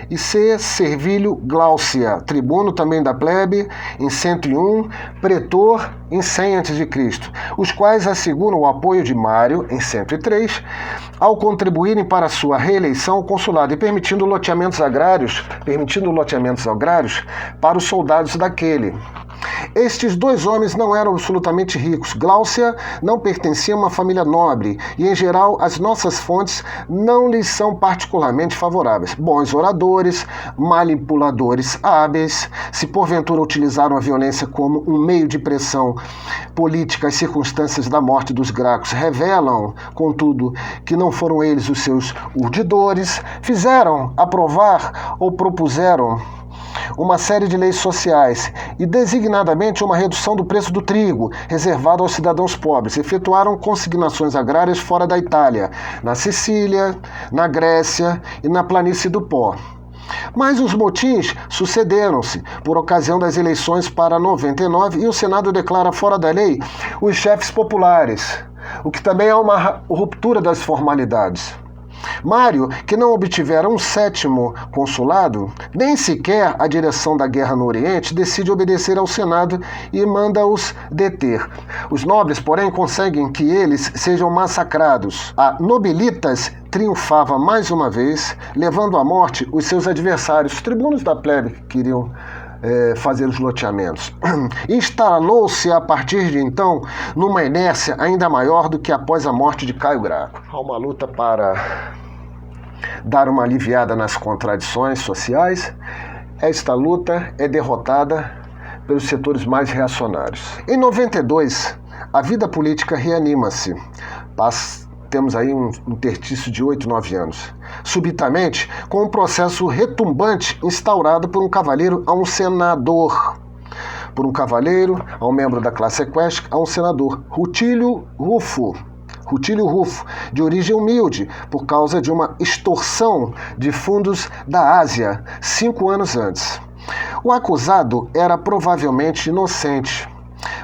E C. Servilio Glaucia, tribuno também da plebe em 101, pretor em 100 a.C., os quais asseguram o apoio de Mário em 103, ao contribuírem para sua reeleição ao consulado e permitindo loteamentos agrários para os soldados daquele. Estes dois homens não eram absolutamente ricos. Glaucia não pertencia a uma família nobre e, em geral, as nossas fontes não lhes são particularmente favoráveis. Bons oradores, manipuladores hábeis, se porventura utilizaram a violência como um meio de pressão política, as circunstâncias da morte dos Gracos revelam, contudo, que não foram eles os seus urdidores, fizeram, aprovar ou propuseram uma série de leis sociais e, designadamente, uma redução do preço do trigo, reservado aos cidadãos pobres. Efetuaram consignações agrárias fora da Itália, na Sicília, na Grécia e na planície do Pó. Mas os motins sucederam-se por ocasião das eleições para 99 e o Senado declara fora da lei os chefes populares, o que também é uma ruptura das formalidades. Mário, que não obtivera um 7º consulado, nem sequer a direção da guerra no Oriente, decide obedecer ao Senado e manda-os deter. Os nobres, porém, conseguem que eles sejam massacrados. A nobilitas triunfava mais uma vez, levando à morte os seus adversários, os tribunos da plebe que queriam fazer os loteamentos. Instalou-se a partir de então numa inércia ainda maior do que após a morte de Caio Graco. Há uma luta para dar uma aliviada nas contradições sociais. Esta luta é derrotada pelos setores mais reacionários. Em 92, a vida política reanima-se. Temos aí um interstício de 8, 9 anos. Subitamente, com um processo retumbante instaurado por um cavaleiro a um senador. Por um cavaleiro a um membro da classe equestre a um senador. Rutílio Rufo, de origem humilde, por causa de uma extorsão de fundos da Ásia, 5 anos antes. O acusado era provavelmente inocente.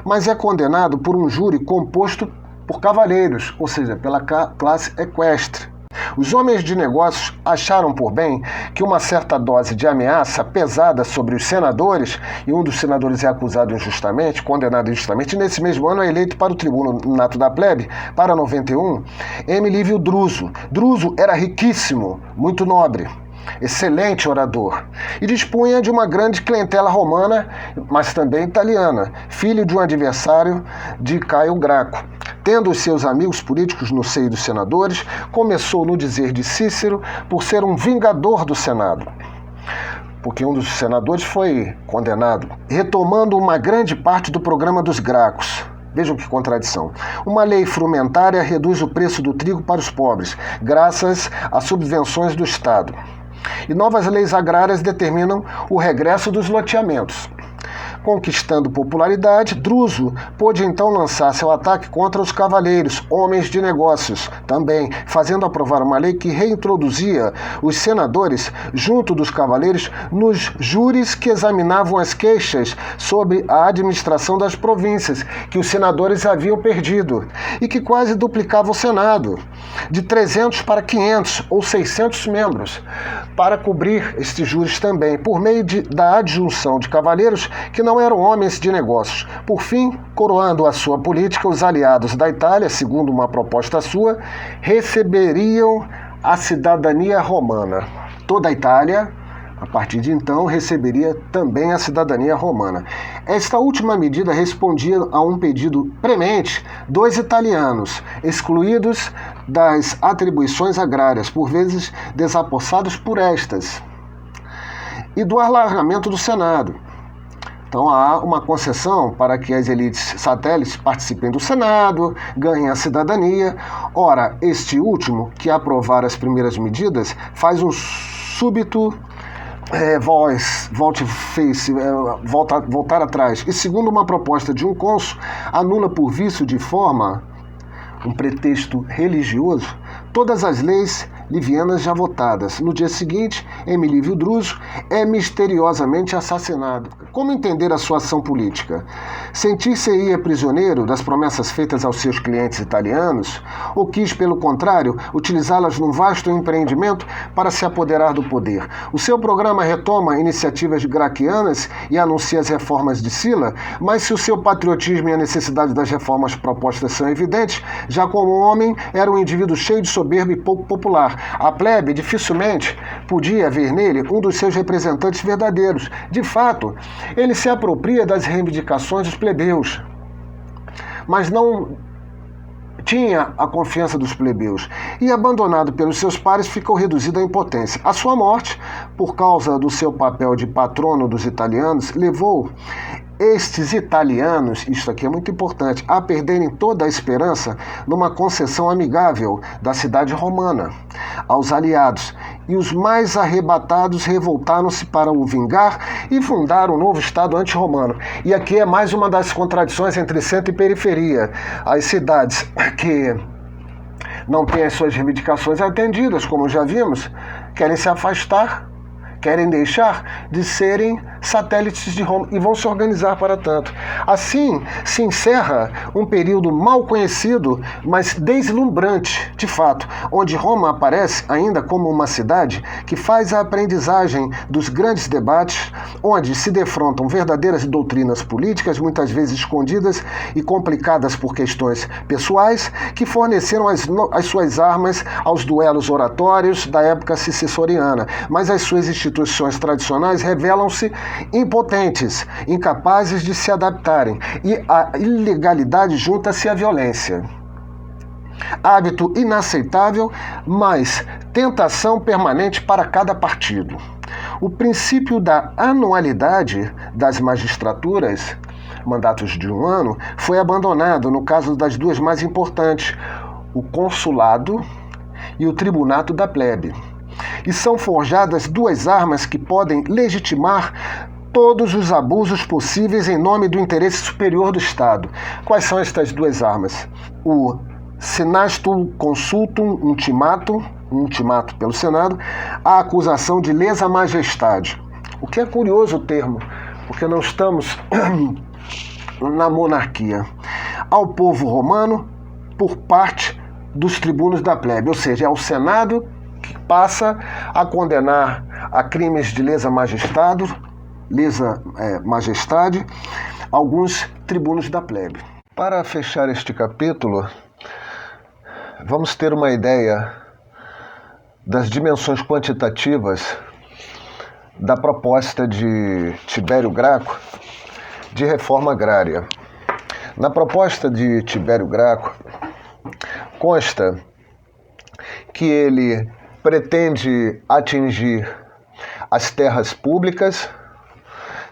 mas é condenado por um júri composto por cavaleiros, ou seja, pela classe equestre. Os homens de negócios acharam por bem que uma certa dose de ameaça pesada sobre os senadores, e um dos senadores é acusado injustamente, condenado injustamente, e nesse mesmo ano é eleito para o tribuno nato da plebe, para 91, M. Lívio Druso. Druso era riquíssimo, muito nobre, excelente orador, e dispunha de uma grande clientela romana, mas também italiana, filho de um adversário de Caio Graco. Tendo os seus amigos políticos no seio dos senadores, começou no dizer de Cícero por ser um vingador do Senado, porque um dos senadores foi condenado, retomando uma grande parte do programa dos Gracos. Vejam que contradição. Uma lei frumentária reduz o preço do trigo para os pobres, graças a subvenções do Estado. E novas leis agrárias determinam o regresso dos loteamentos. Conquistando popularidade, Druso pôde então lançar seu ataque contra os cavaleiros, homens de negócios, também fazendo aprovar uma lei que reintroduzia os senadores junto dos cavaleiros nos júris que examinavam as queixas sobre a administração das províncias, que os senadores haviam perdido, e que quase duplicava o Senado, de 300 para 500 ou 600 membros, para cobrir estes júris também, por meio da adjunção de cavaleiros que não eram homens de negócios. Por fim, coroando a sua política, os aliados da Itália, segundo uma proposta sua, receberiam a cidadania romana. Toda a Itália, a partir de então, receberia também a cidadania romana. Esta última medida respondia a um pedido premente dos italianos, excluídos das atribuições agrárias, por vezes desapossados por estas, e do alargamento do Senado. Então há uma concessão para que as elites satélites participem do Senado, ganhem a cidadania. Ora, este último, que aprovar as primeiras medidas, faz um súbito voltar atrás. E segundo uma proposta de um cônsul, anula por vício de forma, um pretexto religioso, todas as leis livianas já votadas. No dia seguinte, M. Lívio Druso é misteriosamente assassinado. Como entender a sua ação política? Sentir-se-ia prisioneiro das promessas feitas aos seus clientes italianos, ou quis, pelo contrário, utilizá-las num vasto empreendimento para se apoderar do poder? O seu programa retoma iniciativas graquianas e anuncia as reformas de Sila, mas se o seu patriotismo e a necessidade das reformas propostas são evidentes, já como homem era um indivíduo cheio de soberba e pouco popular. A plebe dificilmente podia ver nele um dos seus representantes verdadeiros. De fato, ele se apropria das reivindicações dos plebeus, mas não tinha a confiança dos plebeus, e abandonado pelos seus pares, ficou reduzido à impotência. A sua morte, por causa do seu papel de patrono dos italianos, levou estes italianos, isto aqui é muito importante, a perderem toda a esperança numa concessão amigável da cidade romana aos aliados, e os mais arrebatados revoltaram-se para o vingar e fundaram um novo Estado anti-romano. E aqui é mais uma das contradições entre centro e periferia. As cidades que não têm as suas reivindicações atendidas, como já vimos, querem se afastar, querem deixar de serem satélites de Roma e vão se organizar para tanto. Assim se encerra um período mal conhecido, mas deslumbrante, de fato, onde Roma aparece ainda como uma cidade que faz a aprendizagem dos grandes debates, onde se defrontam verdadeiras doutrinas políticas, muitas vezes escondidas e complicadas por questões pessoais, que forneceram as suas armas aos duelos oratórios da época ciceriana, mas as suas instituições tradicionais revelam-se impotentes, incapazes de se adaptarem, e a ilegalidade junta-se à violência. Hábito inaceitável, mas tentação permanente para cada partido. O princípio da anualidade das magistraturas, mandatos de um ano, foi abandonado no caso das duas mais importantes, o consulado e o tribunato da plebe. E são forjadas duas armas que podem legitimar todos os abusos possíveis em nome do interesse superior do Estado. Quais são estas duas armas? O Senatum Consultum Ultimatum, um ultimato pelo Senado, a acusação de lesa majestade. O que é curioso o termo, porque não estamos na monarquia ao povo romano por parte dos tribunos da plebe, ou seja, é o Senado que passa a condenar a crimes de lesa majestade alguns tribunos da plebe. Para fechar este capítulo, vamos ter uma ideia das dimensões quantitativas da proposta de Tibério Graco de reforma agrária. Na proposta de Tibério Graco, consta que ele pretende atingir as terras públicas,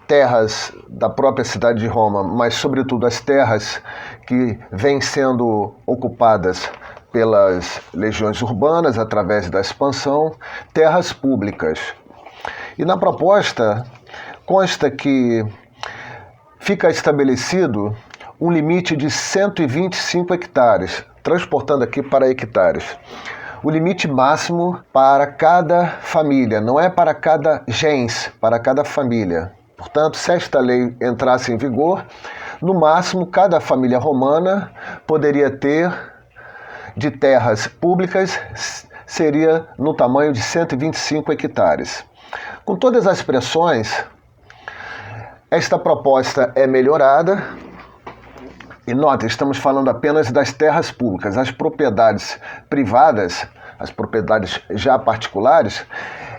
terras da própria cidade de Roma, mas sobretudo as terras que vêm sendo ocupadas pelas legiões urbanas através da expansão, terras públicas. E na proposta consta que fica estabelecido um limite de 125 hectares, transportando aqui para hectares. O limite máximo para cada família, não é para cada gens, para cada família. Portanto, se esta lei entrasse em vigor, no máximo cada família romana poderia ter de terras públicas, seria no tamanho de 125 hectares. Com todas as pressões, esta proposta é melhorada. E nota, estamos falando apenas das terras públicas. As propriedades privadas, as propriedades já particulares,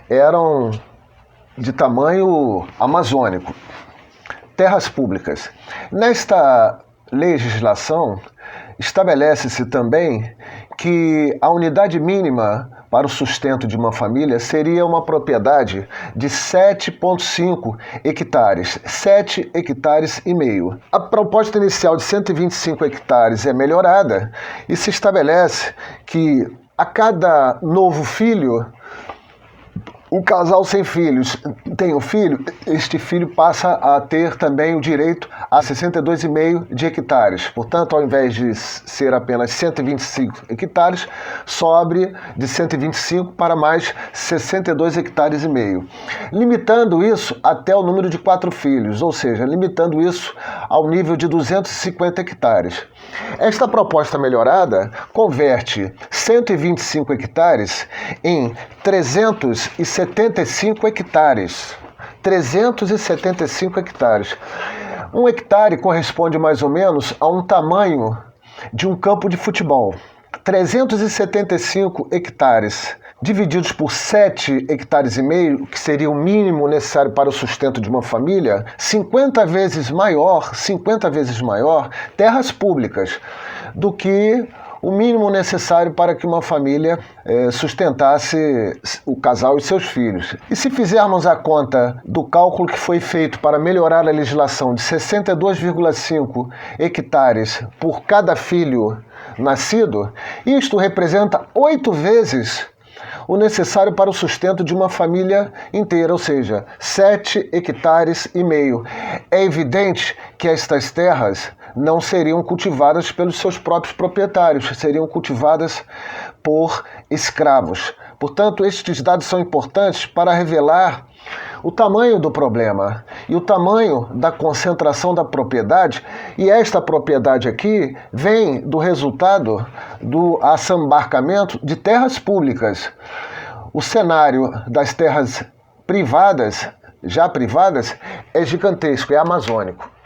eram de tamanho amazônico. Terras públicas. Nesta legislação, estabelece-se também que a unidade mínima para o sustento de uma família seria uma propriedade de 7,5 hectares, 7 hectares e meio. A proposta inicial de 125 hectares é melhorada e se estabelece que a cada novo filho, o casal sem filhos tem um filho, este filho passa a ter também o direito a 62,5 de hectares. Portanto, ao invés de ser apenas 125 hectares, sobe de 125 para mais 62 hectares e meio. Limitando isso até o número de 4 filhos, ou seja, limitando isso ao nível de 250 hectares. Esta proposta melhorada converte 125 hectares em 375 hectares. 375 hectares. Um hectare corresponde mais ou menos a um tamanho de um campo de futebol. 375 hectares divididos por 7 hectares e meio, que seria o mínimo necessário para o sustento de uma família, 50 vezes maior, terras públicas, do que o mínimo necessário para que uma família sustentasse o casal e seus filhos. E se fizermos a conta do cálculo que foi feito para melhorar a legislação de 62,5 hectares por cada filho nascido, isto representa 8 vezes o necessário para o sustento de uma família inteira, ou seja, 7 hectares e meio. É evidente que estas terras não seriam cultivadas pelos seus próprios proprietários, seriam cultivadas por escravos. Portanto, estes dados são importantes para revelar o tamanho do problema e o tamanho da concentração da propriedade, e esta propriedade aqui vem do resultado do assambarcamento de terras públicas. O cenário das terras privadas, já privadas, é gigantesco, é amazônico.